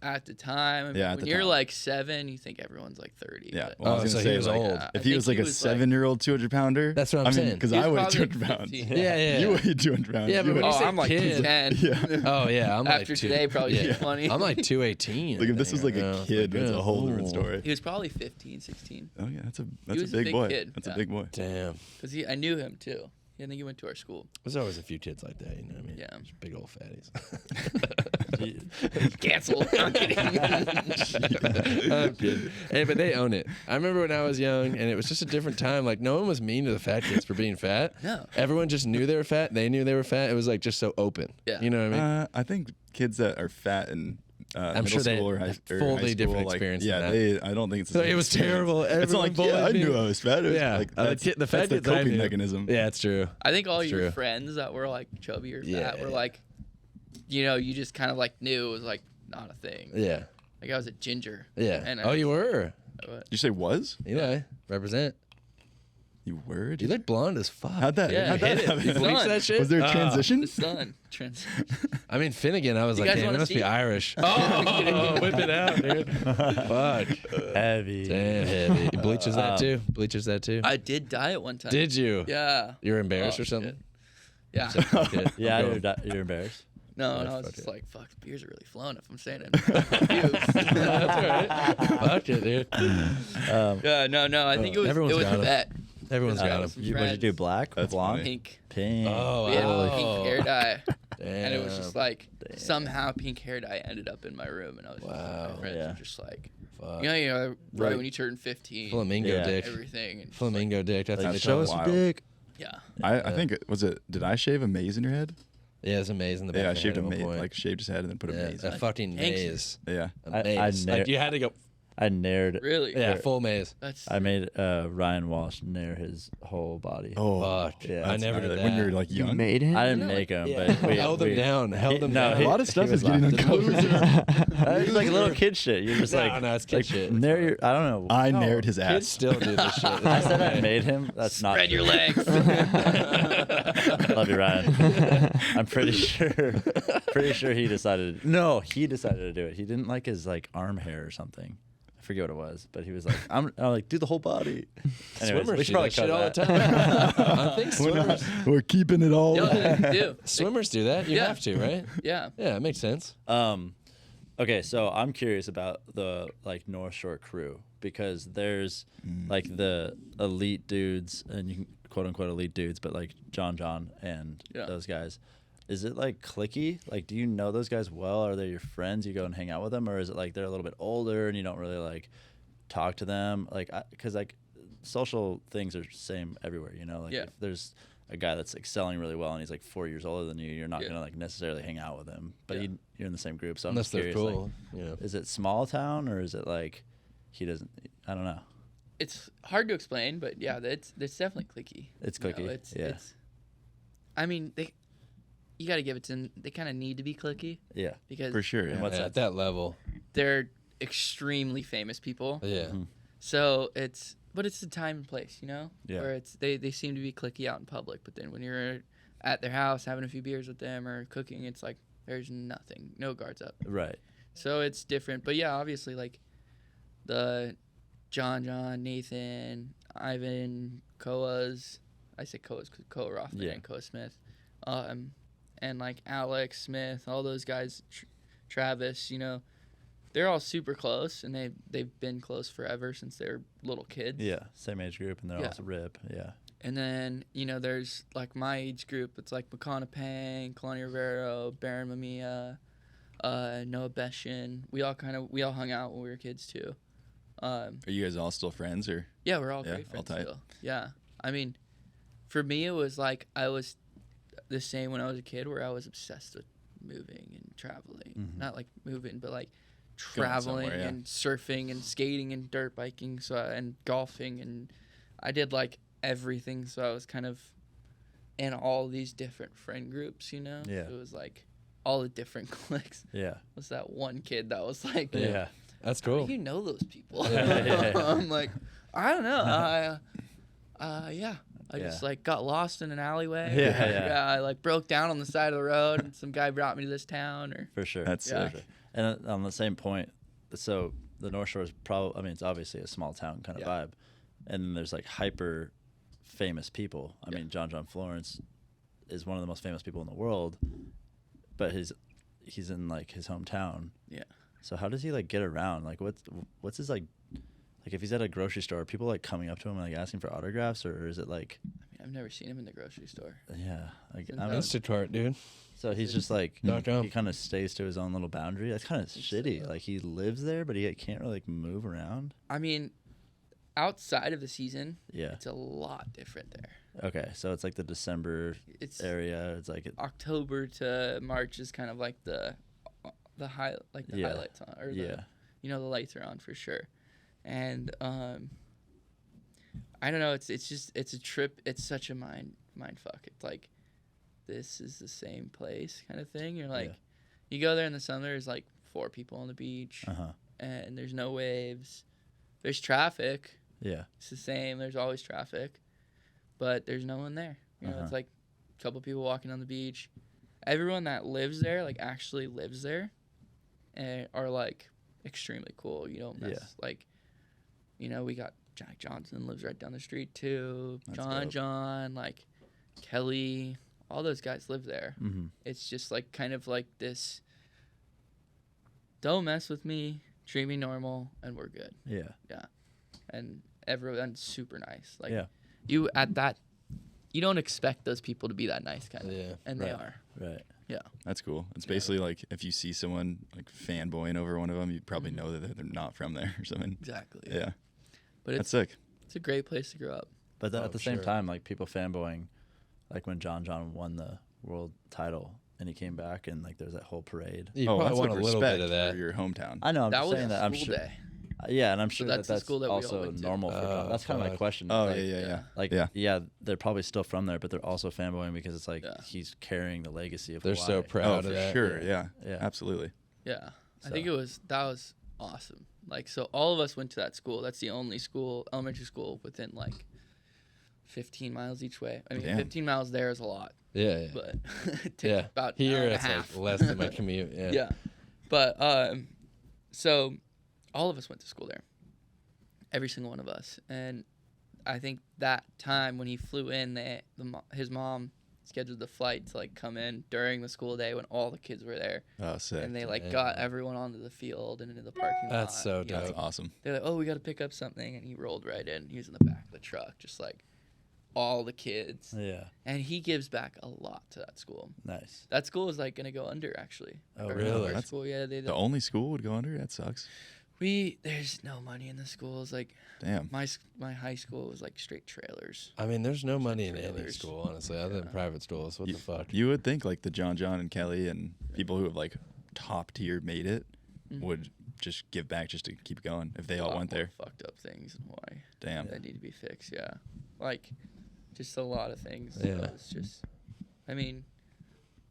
At the time, I mean, Yeah, at when the you're time. like 7, you think everyone's like 30. Yeah. but- Well, I was so gonna he say, was like, old. I if he think was like a was, like- 7-year-old 200 pounder, That's what I'm saying. Because He was I weigh probably 200 like pounds. 15. Yeah. You weigh 200 pounds. Yeah, but You when weigh- you say I'm like kid- 210. yeah. Oh yeah, I'm After like today, probably yeah. 20. I'm like 218. Like if this was like Yeah, a it's kid, like, that's a whole different ooh. story. He was probably 15, 16. Oh yeah, that's was a a big big boy. kid, That's yeah. a big boy. Damn. Because I knew him too. I think he went to our school. There's always a few kids like that, you know what I mean? Yeah. Just big old fatties. Cancel. I'm kidding. I'm kidding. Hey, but they own it. I remember when I was young, and it was just a different time. Like, no one was mean to the fat kids for being fat. No. Everyone just knew they were fat. They knew they were fat. It was like just so open. Yeah. You know what I mean? I think kids that are fat in I'm middle sure they school or have high fully school, different like, experience Yeah, than that. I don't think it's. the So same it was experience. terrible. It's Everyone not like bullied I me. knew I was fat. It was Yeah. like, The that's, fat that's the kids I coping knew. mechanism. Yeah, it's true. I think all It's your true. friends that were like chubby or fat Yeah. were like, you just kind of like knew it was like not a thing. Yeah. Like I was a ginger. Yeah. And Oh, you were. Did you say was? Eli, represent. You were? You look blonde as fuck. How'd that? Yeah, how'd hit that it. happen? You bleached Bleach that shit? Was there a Ah. transition? The sun. I mean, Finnegan, I was You like, guys damn, wanna it must see be it? Irish. Oh, whip it out, dude. Fuck. Heavy. Damn, heavy. He bleaches that too? Bleaches that too? I did dye it one time. Did you? Yeah. You were embarrassed Oh, or something? shit. Yeah. Fuck it. Yeah, I'm going. you're embarrassed. No, Oh, and I was fuck just it. like, fuck, the beers are really flowing if I'm saying it. That's all right. Fuck it, dude. Yeah, no. I think it was Everyone's got 'em. vet. Everyone's got got him. some What'd you do? friends. Black? That's Blonde? funny. Pink. Pink. Oh, We had wow. pink hair dye. Damn. And it was just like somehow pink hair dye ended up in my room, and I was just, Wow. my friends Yeah. were just like, Fuck. you know, right Right. when you turn 15, Flamingo Yeah. dick. everything. And just Flamingo dick. That's Like, what they show call us it. your Wild. dick. yeah. I think did I shave a maze in your head? Yeah, it's amazing. The back Yeah, I of the shaved head a at one maze, point. like shaved his head and then put a Yeah, maze. a fucking Gangster. maze. Yeah. A I maze. nair- Like you had to go. I nared. Really? Yeah, full maze. That's I made Ryan Walsh nair his whole body. Oh, Fuck. Yeah. I never did gnarly. that. When you're like You young. made him? I didn't make him, Yeah. but we held him down. Held him down. A lot of stuff is getting uncomfortable. It's like little kid shit. You're just No, like, no, it's kid like, shit. nair your. I don't know. I nared his Kids ass. still do this shit. I said I made him. That's not. spread your true. legs. Love you, Ryan. I'm pretty sure he decided. No, he decided to do it. He didn't like his like arm hair or something. I forget what it was, but he was like, I'm like, do the whole body. Anyways, Swimmers we do should probably that shit cut all that. the time. I think We're, not, swimmers, we're keeping it all. Yeah, they do. swimmers do that. You Yeah. have to, right? Yeah. Yeah, it makes sense. Okay, so I'm curious about the like North Shore crew because there's like the elite dudes and you can quote unquote elite dudes, but like John and Yeah. those guys. Is it like cliquey? Like, do you know those guys well? Are they your friends? You go and hang out with them, or is it like they're a little bit older and you don't really like talk to them? Like, because like social things are same everywhere, you know. Like Yeah. if there's a guy that's excelling really well and he's like 4 years older than you, you're not Yeah. gonna like necessarily hang out with him. But Yeah. you're in the same group, so I'm Unless just they're curious. cool. Like, Yeah. is it small town or is it like he doesn't? I don't know. It's hard to explain, but yeah, it's definitely cliquey. It's You know, cliquey, yeah. I mean, you got to give it to them. They kind of need to be cliquey Yeah, because For sure. And Yeah. what's Yeah, that? at that level. they're extremely famous people. Yeah. Mm-hmm. So it's the time and place, you know, Yeah. where they seem to be cliquey out in public, but then when you're at their house having a few beers with them or cooking, it's like there's nothing, no guards up. Right. So it's different, but yeah, obviously like the John, Nathan, Ivan, Koa's. I say Koa's because Koa Rothman Yeah. and Koa Smith, and like Alex Smith, all those guys, Travis, you know, they're all super close, and they've been close forever since they were little kids. Yeah, same age group, and they're Yeah. also rip. Yeah. And then, you know, there's like my age group. It's like Makana Pang, Kalani Rivero, Baron Mamiya, Noah Beshin. We all hung out when we were kids too. Are you guys all still friends or? Yeah, we're all Yeah, great all friends tight. still. Yeah. I mean, for me, it was like I was the same when I was a kid where I was obsessed with moving and traveling. Mhm. Not like moving, but like Going traveling somewhere, yeah. and surfing and skating and dirt biking and golfing. And I did like everything. So I was kind of in all these different friend groups, you know? Yeah. So it was like all the different cliques. Yeah. Was that one kid that was like, Yeah. That's how do cool. you know those people? Yeah. I'm like, I don't know. Yeah. I Yeah. just like got lost in an alleyway. Yeah, yeah. I like broke down on the side of the road and some guy brought me to this town or For sure. That's Yeah. sick. And on the same point, so the North Shore is probably, I mean, it's obviously a small town kind of vibe. And then there's like hyper famous people. I mean, John Florence is one of the most famous people in the world, but he's in like his hometown. Yeah. So how does he like get around? Like what's his like if he's at a grocery store, are people like coming up to him and like asking for autographs, or is it like? I mean, I've never seen him in the grocery store. Yeah, like Instacart, dude. So he's just like .com. he kind of stays to his own little boundary. That's kind of shitty. Like he lives there, but he can't really like move around. I mean, outside of the season, Yeah. it's a lot different there. Okay, so it's like the December area. It's like October to March is kind of like the highlights on, or the lights are on for sure. And I don't know, it's a trip. It's such a mind fuck. It's like, this is the same place kind of thing. You're like, you go there in the summer, there's like 4 people on the beach, and there's no waves. There's traffic. Yeah. It's the same. There's always traffic, but there's no one there. You know, it's like a couple people walking on the beach. Everyone that lives there, like actually lives there, and are like extremely cool. You don't mess like, you know, we got Jack Johnson lives right down the street too. That's John, like Kelly, all those guys live there. Mm-hmm. It's just like kind of like this. Don't mess with me. Treat me normal, and we're good. Yeah. Yeah, and everyone's super nice. Like Yeah. you don't expect those people to be that nice, kind of. Yeah. And they are. Right. Yeah. That's cool. It's basically like if you see someone like fanboying over one of them, you probably know that they're not from there or something. Exactly. Yeah. But That's sick. It's a great place to grow up. But at the same sure. time, like people fanboying, like when John won the world title and he came back and like there's that whole parade. You Oh, probably that's want like a little respect bit of that. for your hometown. I know. I'm That just was saying a that. I'm school sure. day. Yeah, and I'm sure that's the that's school that we all also went to. normal for them. That's kind of my fuck. question. Oh, like, yeah. Like, Yeah. they're probably still from there, but they're also fanboying because it's like Yeah. he's carrying the legacy of They're Hawaii. so proud Oh, of for that. sure. Yeah. Yeah. Absolutely. Yeah. I So- think that was awesome. Like, so all of us went to that school. That's the only school, elementary school, within like 15 miles each way. I mean, Damn. 15 miles there is a lot, Yeah. but it takes Yeah. about Here an hour and a it's half. like less than my commute. Yeah. Yeah. But so all of us went to school there. Every single one of us. And I think that time when he flew in, his mom scheduled the flight to like come in during the school day when all the kids were there. Oh, sick. And they like Damn. got everyone onto the field and into the parking lot. That's so you know. dope. That's awesome. They're like, "Oh, we got to pick up something." And he rolled right in. He was in the back of the truck, just like all the kids. Yeah. And he gives back a lot to that school. Nice. That school is like going to go under, actually. Oh, Our- really? our That's- school, yeah. The only school would go under? That sucks. There's no money in the schools. Like, Damn. my high school was like straight trailers. I mean, there's no money in any trailers. school, honestly, other than private schools. What the fuck? You would think like the John and Kelly and people who have like top tier made it would just give back just to keep going if they A all lot went more there. Fucked up things in Hawaii Damn. that need to be fixed. Yeah, like just a lot of things. Yeah. It's just, I mean,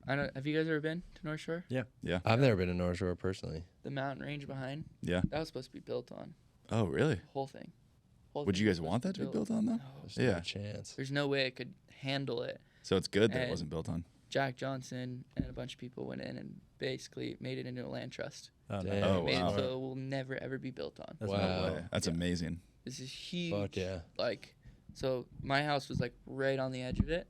I don't. Have you guys ever been to North Shore? Yeah. Yeah. I've never been to North Shore personally. The mountain range behind Yeah. that was supposed to be built on. Oh, really? Whole thing. Whole Would thing you was guys want that supposed to be built on though? No. There's Yeah. no chance. There's no way it could handle it. So it's good that it And- wasn't built on. Jack Johnson and a bunch of people went in and basically made it into a land trust. Oh, Damn. nice. Oh, Made wow. it so it will never ever be built on. That's Wow. no way. That's amazing. This is huge. Fuck yeah. Like, so my house was like right on the edge of it,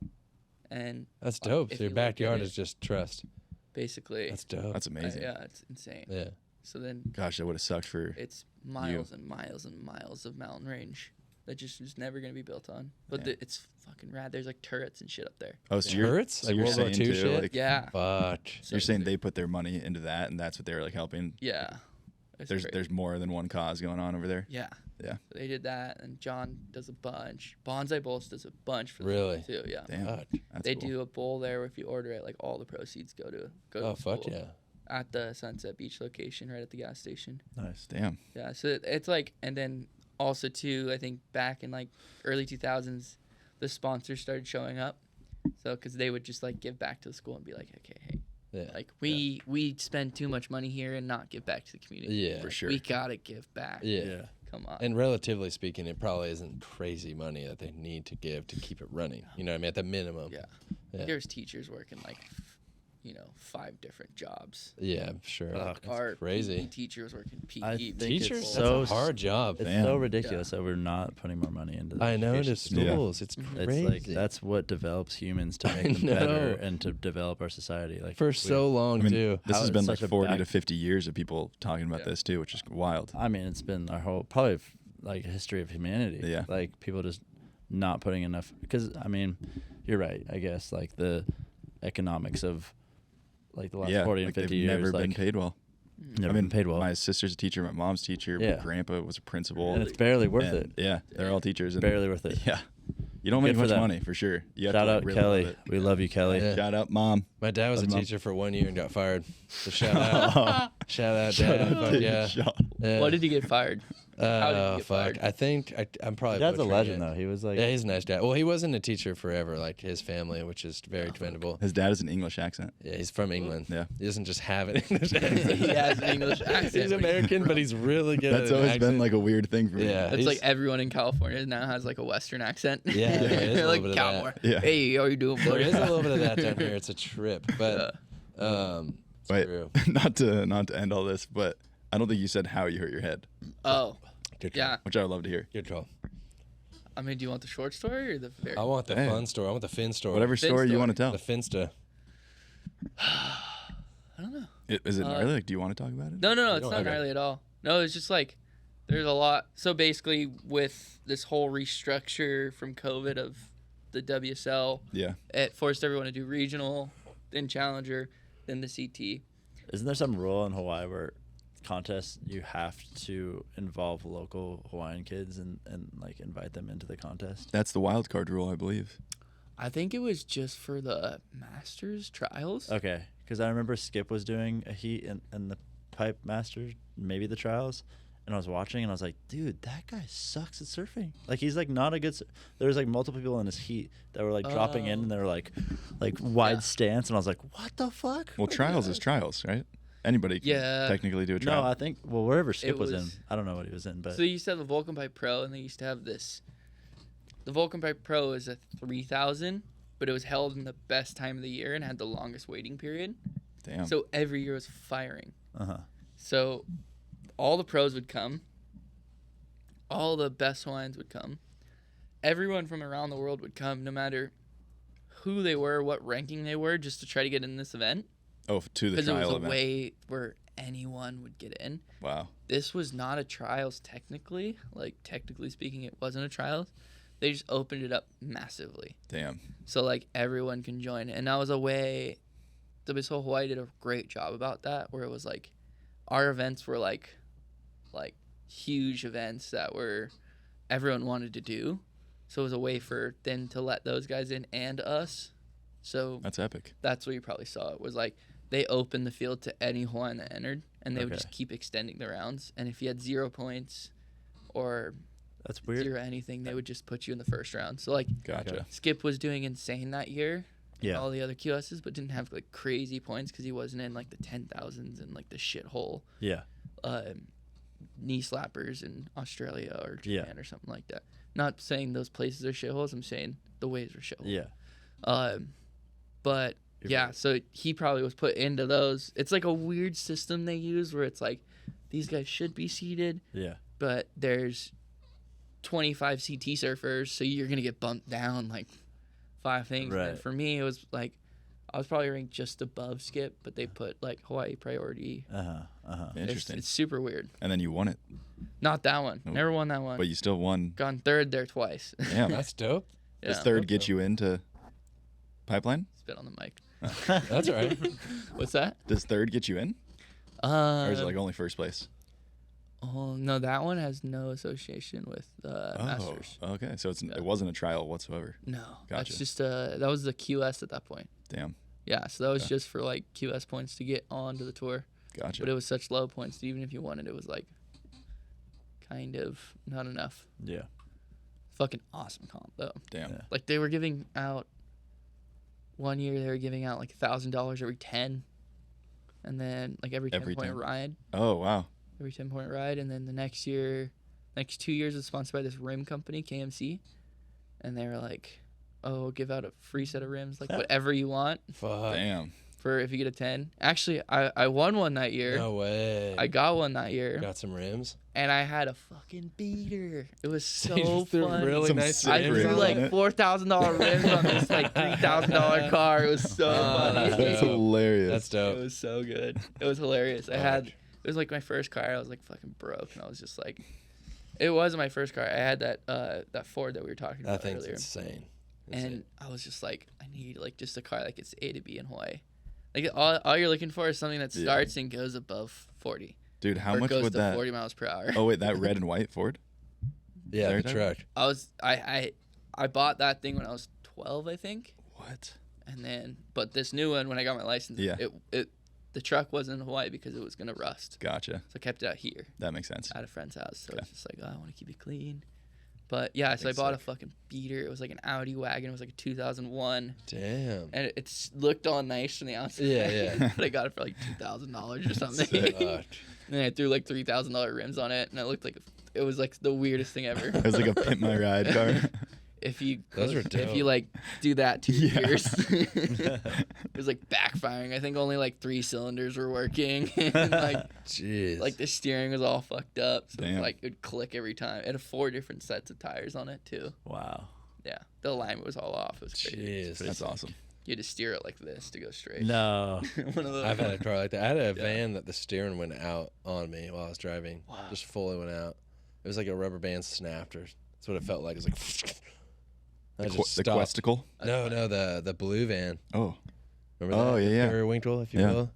and That's dope. if So your you look at backyard it- is just trust. basically, That's dope. That's amazing. yeah, it's insane. Yeah. So then Gosh, that would have sucked for. it's miles and miles and miles of mountain range that just is never gonna be built on. But Yeah. it's fucking rad. There's like turrets and shit up there. Oh, so you're Turrets? So Like you're World War saying II too, shit? like Yeah. Fuck. So you're saying sick. they put their money into that, and that's what they were like helping. Yeah. It's There's crazy. there's more than one cause going on over there. Yeah. Yeah. So they did that, and John does a bunch. Bonsai Bowls does a bunch for Really? them too. Yeah. Damn. Fuck. That's They cool. do a bowl there where if you order it, like all the proceeds go to Oh, the fuck school yeah. at the Sunset Beach location, right at the gas station. Nice. Damn. Yeah, so it's like, and then also too, I think back in like early 2000s, the sponsors started showing up. So because they would just like give back to the school and be like, okay, hey, Yeah. like we spend too much money here and not give back to the community. Yeah. For sure. We gotta give back. Yeah. Come on. And relatively speaking, it probably isn't crazy money that they need to give to keep it running. You know what I mean? At the minimum. Yeah. Yeah. There's teachers working like 5 different jobs. Yeah, sure. Like That's our crazy. PE teacher was working PE. I think Teachers, it's that's so a hard job. It's Damn. so ridiculous that we're not putting more money into the I know, education into system. schools. It's It's crazy. like that's what develops humans to I make them better know. and to develop our society. Like For so long, I mean, too. this How has been it's like such a 40 to back- 50 years of people talking about this too, which is wild. I mean, it's been our whole probably like history of humanity. Yeah. Like people just not putting enough. Because I mean, you're right. I guess like the economics of like the last 40 and like 50 they've years, never like been paid well. never I mean, been paid well, My sister's a teacher, my mom's a teacher, Yeah. my grandpa was a principal. and it's barely worth and, it. Yeah, they're all teachers. And Barely worth it. Yeah. You don't Good make for much them. money for sure. You have Shout to, out really love Kelly. it. We love you, Kelly. Yeah. Shout out, mom. My dad was a Love 'em up. teacher for 1 year and got fired. So shout out. Shout out, Dad. Fuck yeah. Yeah. What did he get fired? How did he get fuck. fired? I think I'm probably. Dad's a butchering legend it. though. He was like, Yeah, he's a nice dad. Well, he wasn't a teacher forever, like his family, which is very commendable. His dad has an English accent. Yeah, he's from England. Yeah. He doesn't just have an English accent. He has an English accent. He's American, but he's really good That's at an always accent. been like a weird thing for me. Yeah. That's he's- like everyone in California now has like a Western accent. Yeah, there is a like little bit of cowboy. that. Yeah. Hey, how you doing, There buddy? is a little bit of that down here. It's a trip, but it's But true. not to end all this, but I don't think you said how you hurt your head, Oh, Good yeah. which I would love to hear. Good call. I mean, do you want the short story or the very? I want the Hey. fun story. I want the Finn story. Whatever Finn story you story. want to tell. The Finsta. I don't know. Is it gnarly? Like, do you want to talk about it? No, it's don't- not okay. gnarly at all. No, it's just like there's a lot. So basically, with this whole restructure from COVID of the WSL, Yeah. it forced everyone to do regional, then challenger, then the CT. isn't there some rule in Hawaii where contests you have to involve local Hawaiian kids and like invite them into the contest? That's the wild card rule, I believe. I think it was just for the Masters trials. Okay, because I remember Skip was doing a heat in the Pipe Masters, maybe the trials, and I was watching and I was like, dude, that guy sucks at surfing. Like he's like not a good. There was like multiple people in his heat that were like dropping in and they were like wide Yeah. stance, and I was like, what the fuck? Well, trials is trials, right? Anybody can Yeah. technically do a trial. No, I think wherever Skip It was in, was- I don't know what he was in, but So they used to have the Vulcan Pipe Pro, and they used to have this. The Vulcan Pipe Pro is a 3,000, but it was held in the best time of the year and had the longest waiting period. Damn. So every year was firing. uh-huh. So all the pros would come. All the best Hawaiians would come. Everyone from around the world would come, no matter who they were, what ranking they were, just to try to get in this event. to the Because it was trial a event. way where anyone would get in. Wow. This was not a trials technically. Like, technically speaking, it wasn't a trials. They just opened it up massively. Damn. So, like, everyone can join. And that was a way, WSL Hawaii did a great job about that, where it was like, our events were like huge events that were, everyone wanted to do. So it was a way for them to let those guys in and us. So That's epic. that's what you probably saw. It was like, they opened the field to any Hawaiian that entered, and they would Okay. just keep extending the rounds. And if you had 0 points or That's weird. 0 anything, they would just put you in the first round. So, like, Gotcha. Okay. Skip was doing insane that year. Yeah. All the other QSs, but didn't have like crazy points because he wasn't in like the 10,000s and like the shithole Yeah. knee slappers in Australia or Yeah. Japan or something like that. Not saying those places are shitholes. I'm saying the waves are shitholes. Yeah. But You're yeah, right. so he probably was put into those. It's like a weird system they use where it's like these guys should be seated, Yeah. but there's 25 CT surfers, so you're gonna get bumped down like 5 things. Right. And for me, it was like I was probably ranked just above Skip, but they put like Hawaii priority. Interesting. It's super weird. And then you won it, Not that one. Nope. Never won that one. but you still won. Gone third there twice. Damn. That's dope. Does Yeah. third get you into Pipeline? Spit on the mic. That's all right. What's that? Does third get you in? Or is it like only first place? Oh no, that one has no association with Masters. Okay. So it wasn't a trial whatsoever. No, Gotcha. that's just that was the QS at that point. Damn. Yeah, so that was just for like QS points to get onto the tour. Gotcha. But it was such low points that even if you won it, it was like kind of not enough. Yeah. Fucking awesome comp though. Damn. Yeah. Like they were giving out one year, they were giving out like $1,000 every 10, and then like every 10 Every point 10? ride, Oh, wow. every 10 point ride, and then the next 2 years it's sponsored by this rim company, KMC, and they were like, oh, we'll give out a free set of rims, like whatever you want. Fuck. Damn. for if you get a 10. Actually, I won one that year. No way. I got one that year. Got some rims. And I had a fucking beater. It was so You threw fun. really Some nice sick I rims threw rims on like it. $4,000 rims on this like $3,000 car. It was so funny. That's dope. hilarious. That's dope. It was so good. It was hilarious. It was like my first car. I was like fucking broke, and I was just like, it wasn't my first car. I had that Ford that we were talking That about thing's earlier, insane. and I was just like, I need like just a car that gets A to B in Hawaii. Like all you're looking for is something that starts and goes above 40. Dude, how or much goes would to that? 40 miles per hour. Oh wait, that red and white Ford. Yeah, There the you truck. I bought that thing when I was 12, I think. What? And then, but this new one, when I got my license, Yeah. the truck wasn't in Hawaii because it was gonna rust. Gotcha. So I kept it out here That makes sense. at a friend's house. So Okay. it's just like, oh, I want to keep it clean. But yeah, so I That's bought a sick. fucking beater. It was like an Audi wagon. It was like a 2001, Damn. and it looked all nice from the outside. Yeah. But I got it for like $2,000 or something. Sick. Fuck. And then I threw like $3,000 rims on it, and it was like the weirdest thing ever. It was like a pimp my ride car. If you Those are if dope. you like do that to your Yeah. gears, it was like backfiring. I think only like 3 cylinders were working, and Jeez. like the steering was all fucked up. So Damn. like it would click every time. It had 4 different sets of tires on it too. Wow. Yeah, the alignment was all off. It was crazy. Jeez. That's awesome. You had to steer it like this to go straight. No. One of those. I've had a car like that. I had a van that the steering went out on me while I was driving. Wow. Just fully went out. It was like a rubber band snapped, or that's what it felt like. It was like I just The stopped. Questicle. No, the blue van. Oh, Remember that? Oh, yeah. Periwinkle, if you Yeah. will.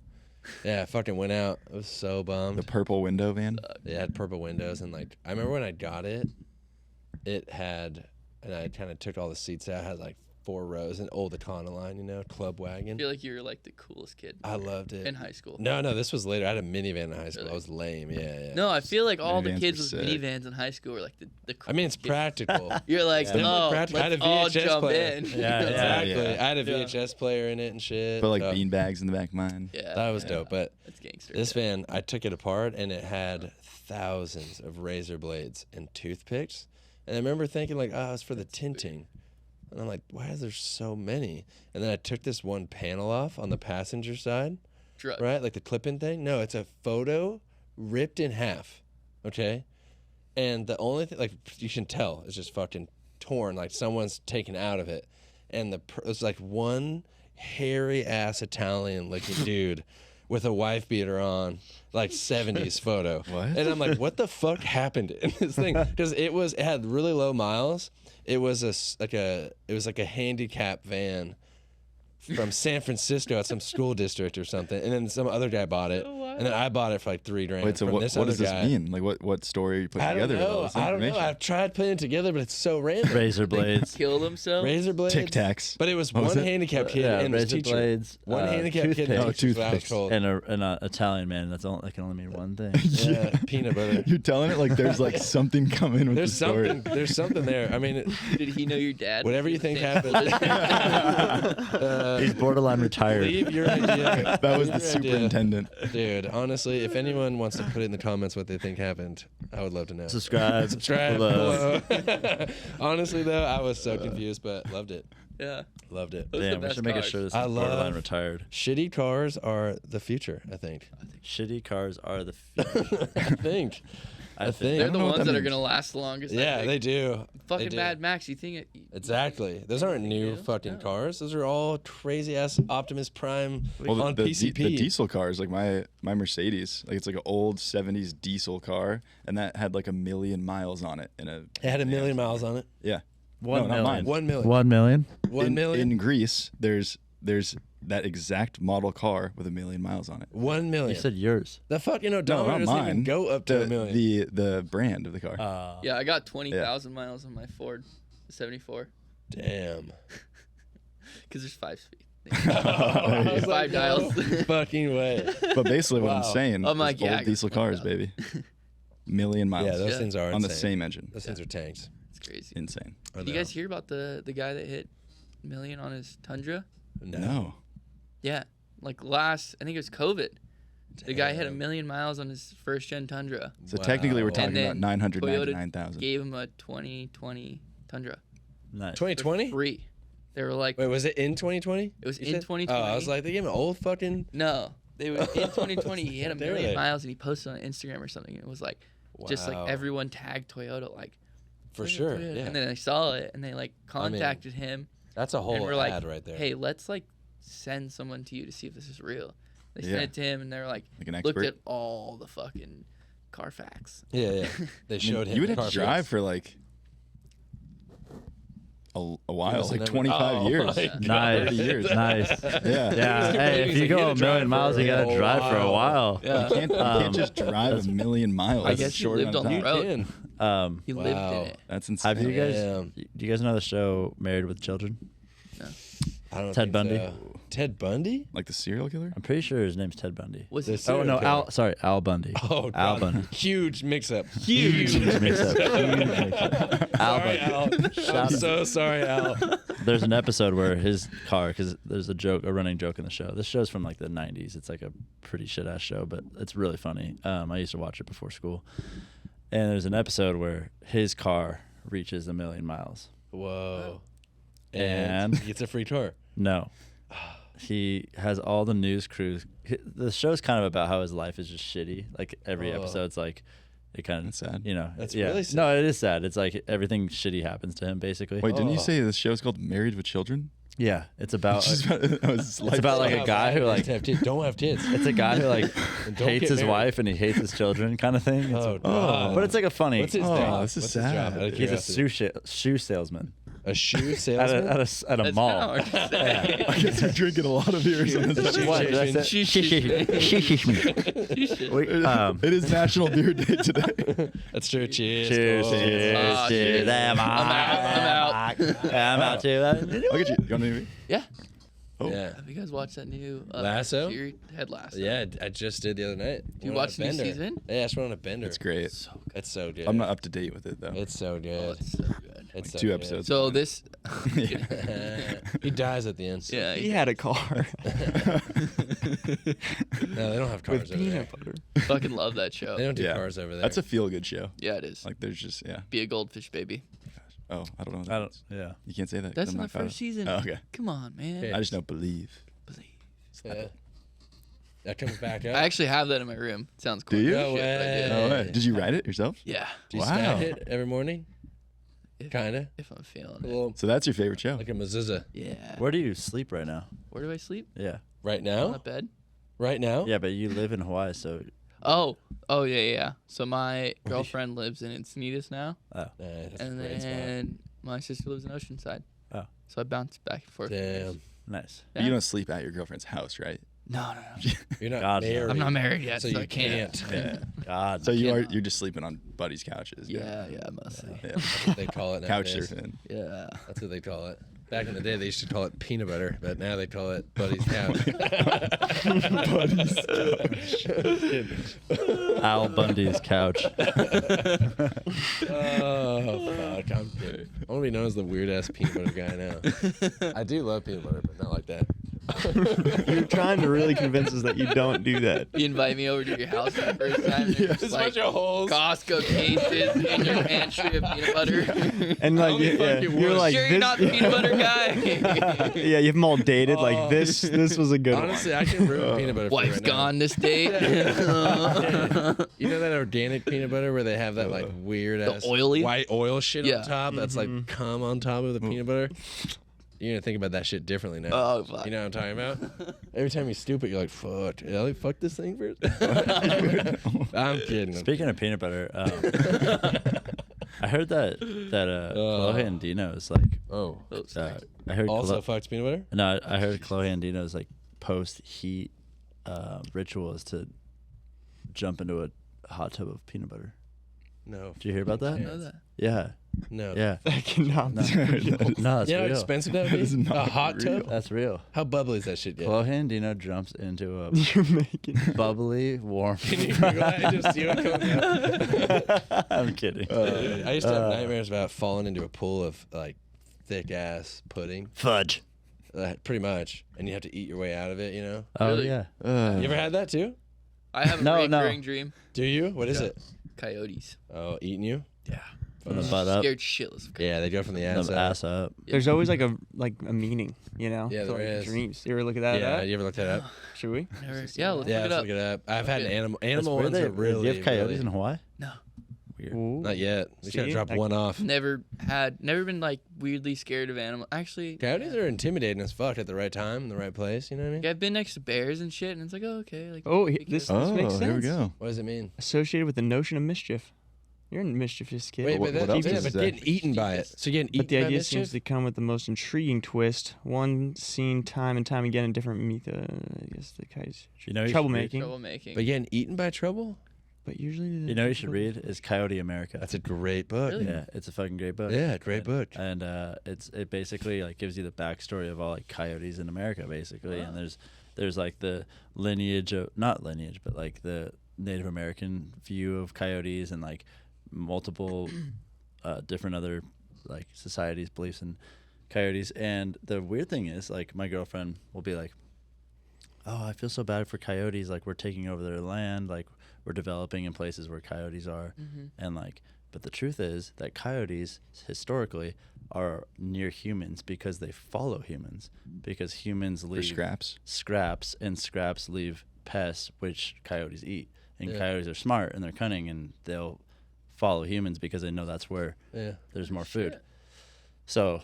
Yeah, it fucking went out. I was so bummed. the purple window van. Yeah, it had purple windows, and like I remember when I got it, it had, and I kind of took all the seats out. It had like 4 rows, an old Econoline, club I wagon. feel like you were like the coolest kid I loved it. in high school. No, this was later. I had a minivan in high school. Really? I was lame. Yeah. No, I feel like all the Minivans kids were with sick. minivans in high school were like the I mean, it's coolest kids. practical. You're like, Definitely oh, practical. I had let's a all VHS jump player. in. Yeah, Exactly. yeah. I had a VHS player in it and shit. But like Oh, bean bags in the back of mine. Yeah, that was dope. But that's gangster. this van, I took it apart, and it had thousands of razor blades and toothpicks. And I remember thinking, like, oh, it's for the tinting. And I'm like, why is there so many? And then I took this one panel off on the passenger side, Drug. right? Like the clip-in thing. No, it's a photo ripped in half, okay? And the only thing, like, you can tell, it's just fucking torn, like someone's taken out of it. And it's like one hairy-ass Italian-looking dude with a wife beater on, like 70s photo. What? And I'm like, what the fuck happened in this thing? Because it had really low miles. It was like a handicap van from San Francisco at some school district or something, and then some other guy bought it, and then I bought it for like $3,000. Wait, so from what this does other this guy. mean? Like what story are you putting I don't together? with all know. this I don't know. information? I've tried putting it together, but it's so random. Razor blades. Killed himself. Razor blades. Tic Tacs. But it was What was one it? handicapped kid Yeah, and his razor teacher. blades. One handicapped kid and Oh, his teacher. is what I was toothpicks. told. And an Italian man. That can only mean one thing. Yeah, peanut butter. You're telling it like there's like something coming with There's the story. something. There's something there. I mean, Did he know your dad? whatever you think Same- happened. He's borderline retired. Leave your idea. That was Leave the your idea. superintendent. Dude, honestly, if anyone wants to put it in the comments what they think happened, I would love to know. Subscribe. Subscribe below. below. Honestly, though, I was so confused, but loved it. Yeah. Loved it. Those are the Damn, we best should make a cars. shirt that I says borderline love- retired. Shitty cars are the future, I think. Shitty cars are the future. I think. I think. They're don't the know what ones that that are means. gonna last the longest. I Yeah, think. they do. Fucking They do. Mad Max. You think it? Exactly. Those aren't new Yeah. fucking cars. Those are all crazy ass Optimus Prime Well, on the PCP. the diesel cars, like my Mercedes, like it's like an old '70s diesel car, and that had like 1 million miles on it. It had 1 million miles on it. Yeah. 1 No, not million. mine. 1 million. 1 million? 1 million. In Greece, there's that exact model car with 1 million miles on it. 1 million. You said yours. the fucking No, odometer not doesn't mine. even go up to the, 1 million. The brand of the car. Yeah, I got 20,000 miles on my Ford 74 Damn. because there's 5 speed. I was 5 like, dials. no fucking way. But basically, what Wow. I'm saying, I'm is like, yeah, I old got diesel cars, 20,000. baby, million miles. Yeah, those Yeah. things are on the insane. same engine. Those things are tanks. It's crazy. Insane. I Did you know. guys hear about the guy that hit $1 million on his Tundra? No. Yeah, like I think it was COVID. The guy hit 1 Damn. million miles on his first gen Tundra. So technically, we're Wow. talking And about then 999,000. Gave him a 2020 Tundra. Nice. 2020? Free. They were like, Wait, was it in 2020? it was You in said? 2020. Oh, I was like, they gave him an old fucking. no, they were in 2020. He hit a There million they- miles, and he posted on Instagram or something. And it was like, just like Wow. everyone tagged Toyota, like For "Look at sure. Toyota." Yeah. And then I saw it, and they like contacted him, That's a and whole we're like, ad right there. hey, let's like send someone to you to see if this is real. They Yeah. sent it to him, and they're like, Like an looked expert. at all the fucking Carfax. Yeah, yeah. They I mean, showed him. you would the have to Carfax. drive for like a while, must have like never- 25 Oh, years. my God. Nice. 30 years. Nice. Yeah. Yeah. Hey, if you go a million miles, you gotta drive for a while. You can't just drive a million miles. I in a guess he short lived amount on of the time. road. He lived Wow. in it. That's insane. Have you guys? Damn. Do you guys know the show Married with Children? I don't Ted think Bundy? so. Ted Bundy? Like the serial killer? I'm pretty sure his name's Ted Bundy. Was The it? serial Oh no, killer. Al. Sorry, Al Bundy. Oh, Al God. Bundy. Huge mix-up. Huge mix-up. Huge mix-up. Al Sorry, Bundy. Al. Shout I'm out. so sorry, Al. There's an episode where his car, because there's a running joke in the show. This show's from like the 90s. It's like a pretty shit ass show, but it's really funny. I used to watch it before school. And there's an episode where his car reaches 1 million miles. Whoa. And he gets a free tour. No. He has all the news crews. The show's kind of about how his life is just shitty. Like every Oh. episode's like, it kind of, That's sad. you know. That's yeah. really sad. No, it is sad. It's like everything shitty happens to him, basically. Wait, didn't you Oh. say this show's called Married with Children? Yeah, it's about. It's It's about like a guy who like. don't have kids. It's a guy who like And don't hates get his married. wife and he hates his children, kind of thing. It's Oh, a- God. but it's like a funny. What's his Oh, name? this is What's his sad. job? Out of He's a curiosity. shoe salesman A shoe at salesman? a That's mall. not hard to say. I guess you're drinking a lot of beers on this episode. What did I say? Wait, It is National Beer Day today. That's true. Cheers. Cheers, Oh. cheers, Ah, cheers. shit. I'm out. I'm out too. Look at you. You want me? Yeah. Oh. Yeah. Have you guys watched that new Lasso? Head Lasso? Yeah, I just did the other night. You Went on watched a the new bender. season? Yeah, I just went on a bender. It's great. So good. It's so good. I'm not up to date with it though. It's so Oh, good. it's so good. It's so 2 good. episodes. So this, He dies at the end. yeah, He had a car No, they don't have cars with over there. peanut butter. fucking love that show. They don't do Yeah. cars over there. That's a feel good show. Yeah, it is. Like there's just Be a goldfish, baby. Oh, I don't know. What I that don't. means. Yeah. You can't say that. 'cause That's I'm in the not caught first up. season. Oh, okay. Come on, man. Okay. I just don't believe. Believe. Yeah. That comes back up. I actually have that in my room. It sounds cool. Do you? No Shit, but I way. do. No way. Did you write it yourself? Yeah. Do you Wow. smack it every morning? If, Kinda. If I'm feeling A it. little, So that's your favorite show. like a mezuzah. Yeah. Where do you sleep right now? Where do I sleep? Yeah. Right On now? the bed. Right now? Yeah, but you live in Hawaii, so Oh. Oh yeah, yeah. So my girlfriend lives in Encinitas now, Nah, that's and a great spot. then my sister lives in Oceanside. Oh. So I bounce back and forth. Damn. nice. But you don't sleep at your girlfriend's house, right? No. You're not God, no. married. I'm not married yet, So so you I can't. can't. God. So you're you're just sleeping on buddies' couches. Yeah, mostly. Yeah. That's what they call it Couch nowadays. surfing. Yeah. That's what they call it. Back in the day, they used to call it peanut butter, but now they call it Buddy's couch. Al Bundy's couch. Oh, fuck. I'm kidding. I want to be known as the weird ass peanut butter guy now. I do love peanut butter, but not like that. You're trying to really convince us that you don't do that. You invite me over to your house for the first time. And Yeah. just There's a like bunch of holes. Costco cases in your pantry of peanut butter. And like, Only yeah, fucking you're worse. like, Sure, this, you're not the peanut butter guy. yeah, you have them all dated. Oh. Like this was a good Honestly, I can ruin peanut butter for you Wife's right now. gone this date. You know that organic peanut butter where they have that like weird ass oily? white oil shit Yeah. on top that's like cum on top of the peanut butter? You're gonna think about that shit differently now. Oh, fuck. You know what I'm talking about? Every time you stupid, you're like, fuck. Ellie, fuck this thing first. I'm kidding. Speaking of peanut butter, I heard that Chloe and Dino's like. Oh. I heard Also fucked peanut butter? No, I heard Chloe and Dino's like post heat ritual is to jump into a hot tub of peanut butter. No. Did you hear about I that? know that. Yeah, No. yeah. That cannot be. No, it's You know how real. expensive that would That is be? not A hot real. tub? That's real. How bubbly is that shit get? Chloe and Dino jumps into a You're making. bubbly, warm. Can you Google that and just see what comes up? I'm kidding. I used to have nightmares about falling into a pool of like thick ass pudding. Fudge. Pretty much. And you have to eat your way out of it, you know? Oh Really? yeah. You ever had that too? I have a No, recurring no. dream. Do you? What is Yeah. it? Coyotes. Oh, eating you? Yeah. From the butt up. Scared shitless. Of Yeah, they go from the ass The up. ass up. There's always like a meaning, you know? Yeah, to, there like, is. dreams. You ever look at that? Yeah, up? you ever looked that up? Should we? Never, yeah, let's Yeah, look it let's up. look it up. I've had an animal That's ones weird. are really. Do you have coyotes really- in Hawaii? No. Weird. Ooh. Not yet. We gotta See? drop Like- one off. Never been like weirdly scared of animals. Actually, Coyotes are intimidating as fuck at the right time, in the right place. You know what I mean? like, I've been next to bears and shit, and it's like, oh, okay. Like, Oh, be this careful. makes sense. here we go. What does it mean? Associated with the notion of mischief. You're a mischievous kid. Wait, what- but what that's else yeah, does but it say? getting eaten by it. So getting eaten But the by idea mischief? seems to come with the most intriguing twist. One seen time and time again in different I guess the coyotes. You know, you should read- Troublemaking. Troublemaking. But getting eaten by trouble? But usually, You know, what you should read is Coyote America. That's a great book. Really? Yeah, it's a fucking great book. Yeah, great book. And it basically like gives you the backstory of all like coyotes in America, basically. And there's like the lineage of not lineage, but like the Native American view of coyotes and like multiple different other like societies' beliefs in coyotes. And the weird thing is, like, my girlfriend will be like, "Oh, I feel so bad for coyotes. Like, we're taking over their land. Like, we're developing in places where coyotes are." And like, but the truth is that coyotes historically are near humans because they follow humans, because humans For leave scraps. and scraps leave pests which coyotes eat. And Yeah. coyotes are smart and they're cunning and they'll follow humans because they know that's where Yeah. there's more food. So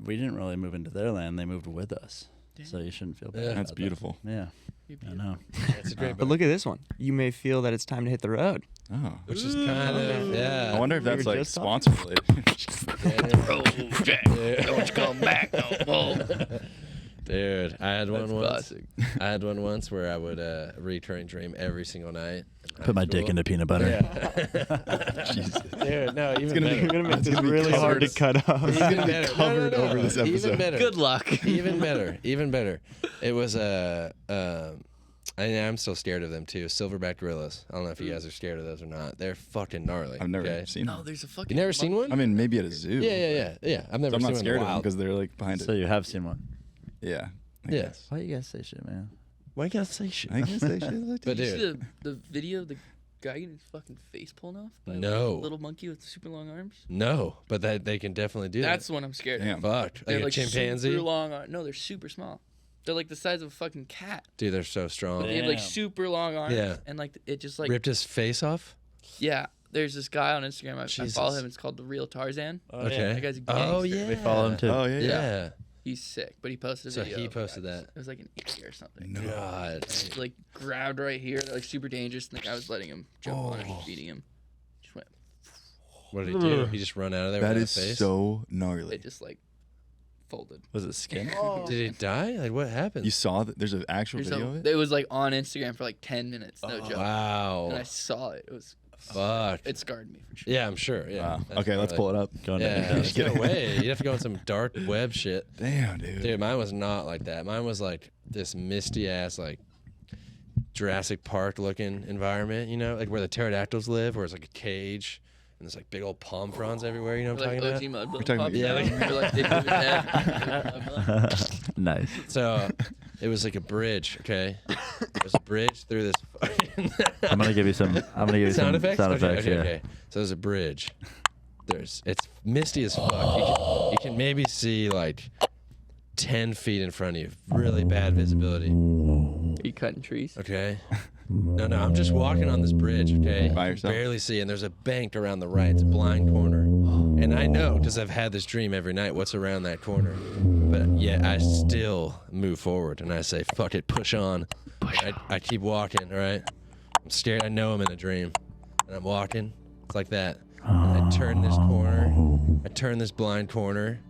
we didn't really move into their land; they moved with us. So you shouldn't feel bad. Yeah. about That's that. beautiful. Yeah, I know. That's a great But book. look at this one. You may feel that it's time to hit the road. Oh. Which is kind of, yeah. I wonder if We that's were like just talking. sponsor related. Bro, Jack, don't you come back no more. Dude, I had one That's once. classic. I had one once where I would recurring dream every single night. in Put my high dick school. into peanut butter. Yeah. Jesus. Dude, no, even gonna be- better. You're gonna make That's this gonna be really hard to covered. cut off. Even better. covered over this Even episode. better. Good luck. Even better. Even better. It was I'm still scared of them too. Silverback gorillas. I don't know if you guys are scared of those or not. They're fucking gnarly. I've never okay? seen No, them. there's a fucking. You never seen one? I mean, maybe at a zoo. Yeah. I've never So I'm seen not one scared in of the them wild. because they're like behind So it. you have seen one. Yeah. I Yeah. guess. Why you guys say shit, man? Why you gotta say shit? I guess they should. Like But Did you dude, see the video of the guy getting his fucking face pulled off by No. a little monkey with super long arms? no, but they can definitely do That's that. the one I'm scared of. Damn. Fucked. They're Like a like chimpanzee. super long arms. No, they're super small. They're like the size of a fucking cat. Dude, they're so strong. They have like Damn. super long arms. Yeah. And like it just like Ripped his face off. yeah. There's this guy on Instagram. I follow Jesus. him. It's called The Real Tarzan. Okay. That guy's a Oh gangster. yeah. They follow him too. Oh yeah. Yeah. He's sick, but he posted a So video. he of posted guys. that. It was like an idiot or something. God. It's like grabbed right here. They're like super dangerous. And the guy was letting him jump on it, and beating him. Just went. What did he do? He just run out of there That with is a face? so gnarly. It just like folded. Was it skin? Did he die? Like what happened? You saw that? There's an actual There's video a- of it. It was like on Instagram for like 10 minutes. No joke. Wow. And I saw it. It was. Fuck. It scarred me for sure. Yeah, I'm sure. Yeah. Wow. That's Okay, let's gnarly. pull it up. Going Yeah, down. just get away. You'd have to go on some dark web shit. Damn, dude. Dude, mine was not like that. Mine was like this misty ass, like Jurassic Park looking environment, you know, like where the pterodactyls live, where it's like a cage and there's like big old palm fronds everywhere. You know what I'm Like talking OG about? mud. talking about- yeah, like- they move his head. Nice. So it was like a bridge, okay? It was a bridge through this fucking I'm gonna give you some. I'm gonna give you sound some effects. sound okay, effects. okay, Yeah. okay. So there's a bridge. It's misty as fuck. You can maybe see like 10 feet in front of you. Really bad visibility. Are you cutting trees? Okay. No, I'm just walking on this bridge, okay? By yourself? Barely see, and there's a bank around the right. It's a blind corner. And I know, because I've had this dream every night, what's around that corner. But yet I still move forward, and I say, fuck it, push on. I keep walking, all right? I'm scared. I know I'm in a dream. And I'm walking. It's like that. And I turn this corner. I turn this blind corner.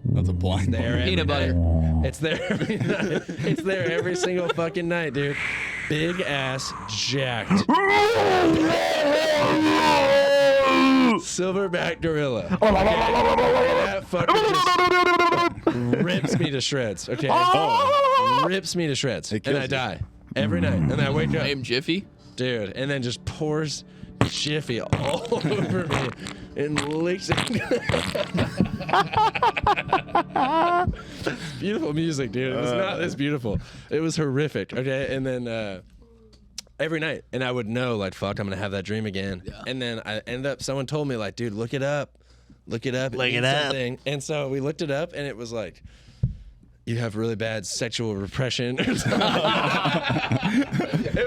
That's a blind. There every Peanut butter. night. It's there every night. It's there every single fucking night, dude. Big ass, jacked. Silverback gorilla. Okay? That fucker just rips me to shreds. Okay. Rips me to shreds. It And kills I you. die every night. And then I wake up, Name Jiffy. dude, and then just pours Jiffy all over me and licks it. Beautiful music, dude. It was not this beautiful. It was horrific. Okay, and then every night, and I would know like, fuck, I'm gonna have that dream again. Yeah. And then I ended up. Someone told me like, dude, look it up. Look it up. Look it means up. something. And so we looked it up, and it was like, you have really bad sexual repression. Or something.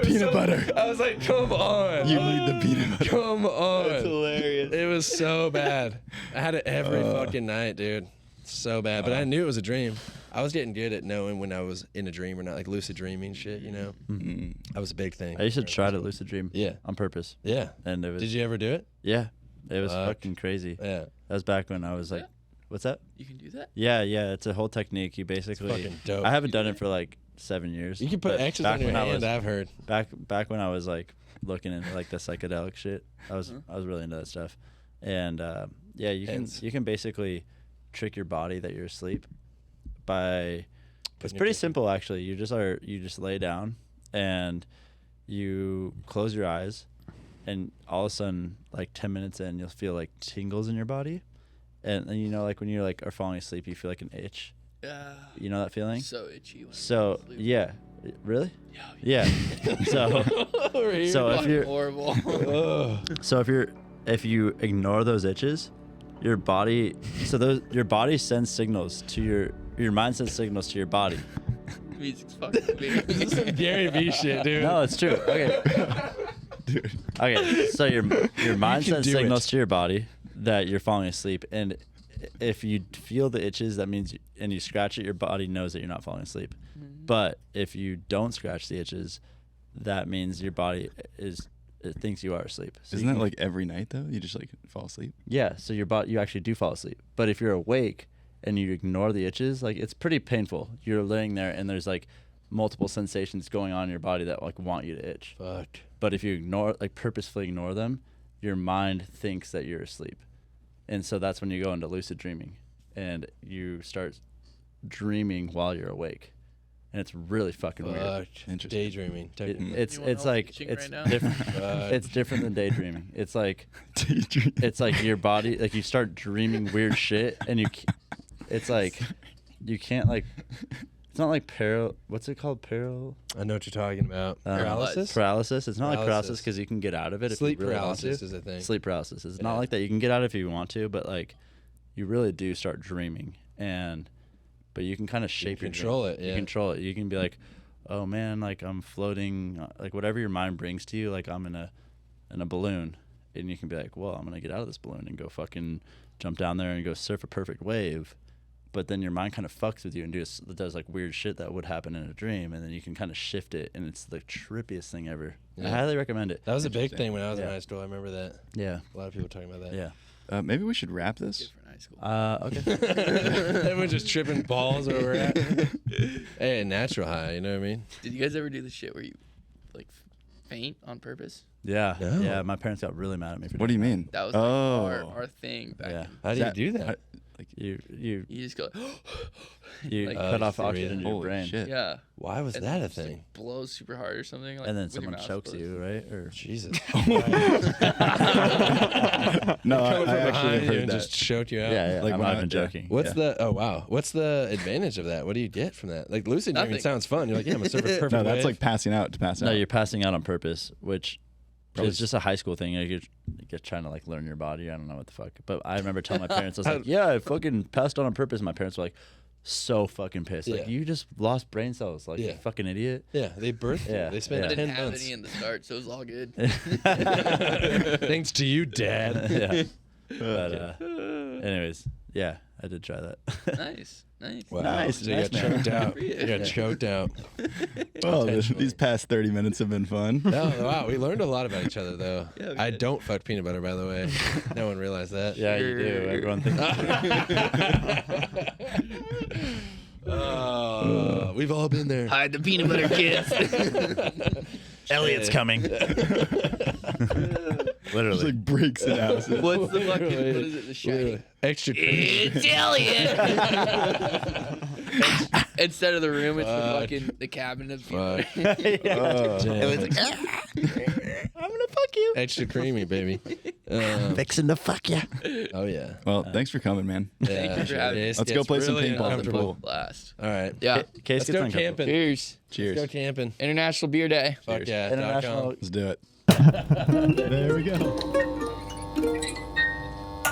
Peanut butter. I was like, come on. You need the peanut butter. Come on. That's hilarious. It was so bad. I had it every fucking night, dude. So bad. But I knew it was a dream. I was getting good at knowing when I was in a dream or not, like lucid dreaming shit, you know? Mm-hmm. That was a big thing. I used to try to lucid dream. Yeah. On purpose. Yeah. And it was. Did you ever do it? Yeah. It was Fuck. fucking crazy. Yeah. That was back when I was like, what's that? You can do that? Yeah. It's a whole technique. You basically. Fucking dope. I haven't done it for like 7 years. You can put but X's back on your when I hand, was- I've heard. Back when I was like looking into like the psychedelic shit, I was really into that stuff, and yeah, you can basically trick your body that you're asleep by. It's pretty simple actually. You just lay down and you close your eyes, and all of a sudden, like 10 minutes in, you'll feel like tingles in your body, and you know, like when you like are falling asleep, you feel like an itch. Yeah. You know that feeling? So itchy. When So I'm asleep. yeah, really? Yeah. So if you're horrible. so if you ignore those itches, your body sends signals to your mind sends signals to your body. Music's fucking weird. This is some Gary Vee shit, dude. No, it's true. Okay. Dude. Okay. So your mind can sends do signals it. to your body that you're falling asleep, and if you feel the itches, that means and you scratch it, your body knows that you're not falling asleep. But if you don't scratch the itches, that means your body it thinks you are asleep. So Isn't that like every night though? You just like fall asleep. Yeah, so you actually do fall asleep. But if you're awake and you ignore the itches, like it's pretty painful. You're laying there and there's like multiple sensations going on in your body that like want you to itch. Fuck. But if you purposefully ignore them, your mind thinks that you're asleep. And so that's when you go into lucid dreaming and you start dreaming while you're awake. And it's really fucking weird. Fuck. Interesting. Daydreaming. It's Anyone else like itching it's right now? different. It's different than daydreaming. It's like Daydream. it's like your body, like you start dreaming weird shit, and it's like you can't like. It's not like what's it called? I know what you're talking about. Paralysis? Paralysis. It's not like paralysis Paralysis. because you can get out of it. Sleep if you really paralysis want to. is a thing. Sleep paralysis. It's Yeah. not like that. You can get out if you want to, but like you really do start dreaming, but you can kind of shape your control dream. it, yeah. You control it. You can be like, oh man, like I'm floating, like whatever your mind brings to you, like I'm in a balloon, and you can be like, well, I'm gonna get out of this balloon and go fucking jump down there and go surf a perfect wave. But then your mind kind of fucks with you and does like weird shit that would happen in a dream, and then you can kind of shift it, and it's the trippiest thing ever. I Yeah. highly recommend it. That was a big thing when I was in Yeah. high school. I remember that. Yeah, A lot of people talking about that. yeah. Maybe we should wrap this. Different high school. Okay. Everyone's just tripping balls where we're at. Hey, natural high, you know what I mean? Did you guys ever do the shit where you like faint on purpose? Yeah, No. yeah. My parents got really mad at me for What do you doing mean? That was like, Oh. our thing back Yeah. then. How do you do that? that. You You just go, you Like, cut off just oxygen breathe. to your Holy brain, shit. yeah. Why was And that then a it just, thing? like, blows super hard or something. Like, and then with your someone mouth chokes closed. you, right? Or Jesus. No, I Coming from actually behind have you heard and that. just choked you out. yeah, Like I'm when not I- even yeah. joking. What's Yeah. what's the advantage of that? What do you get from that? Like lucid dreaming Nothing. sounds fun. You're like, yeah, I'm a surfer perfect No, that's wave. like passing out to pass out. No, you're passing out on purpose, which Probably is just a high school thing. Like you're trying to like learn your body. I don't know what the fuck. But I remember telling my parents, I was like, yeah, I fucking passed out on purpose. My parents were like, so fucking pissed. Like Yeah. you just lost brain cells. Like you Yeah. fucking idiot. Yeah, they birthed you. Yeah, They spent yeah. I 10 didn't have months. any in the start, so it was all good. Thanks to you, Dad. Yeah. But anyways, yeah, I did try that. Nice. Wow. Nice, So you nice, got man. choked out. Free it. You got choked out. Oh, Intentionally. these past 30 minutes have been fun. Oh, wow. We learned a lot about each other, though. Yeah, we I did. don't fuck peanut butter, by the way. No one realized that. Yeah, you do. Everyone thinks. We've all been there. Hide the peanut butter kids. Elliott's coming. Literally. Just like breaks it out. What's the fucking, what is it, the shiny? Extra cream. It's Elliott. Instead of the room, it's the Fuck. fucking the cabinet of peanut Fuck. butter. Damn. I'm gonna fuck you. Extra creamy, baby. Fixing to fuck ya. Oh yeah. Well, thanks for coming, man. Yeah. you for having me. Let's go play some really paintball at the uncomfortable. pool. Blast. All right. Yeah. Case Let's gets go uncomfortable. camping. Cheers. Cheers. Let's go camping. International Beer Day. Fuck yeah. International. .com. Let's do it. There we go.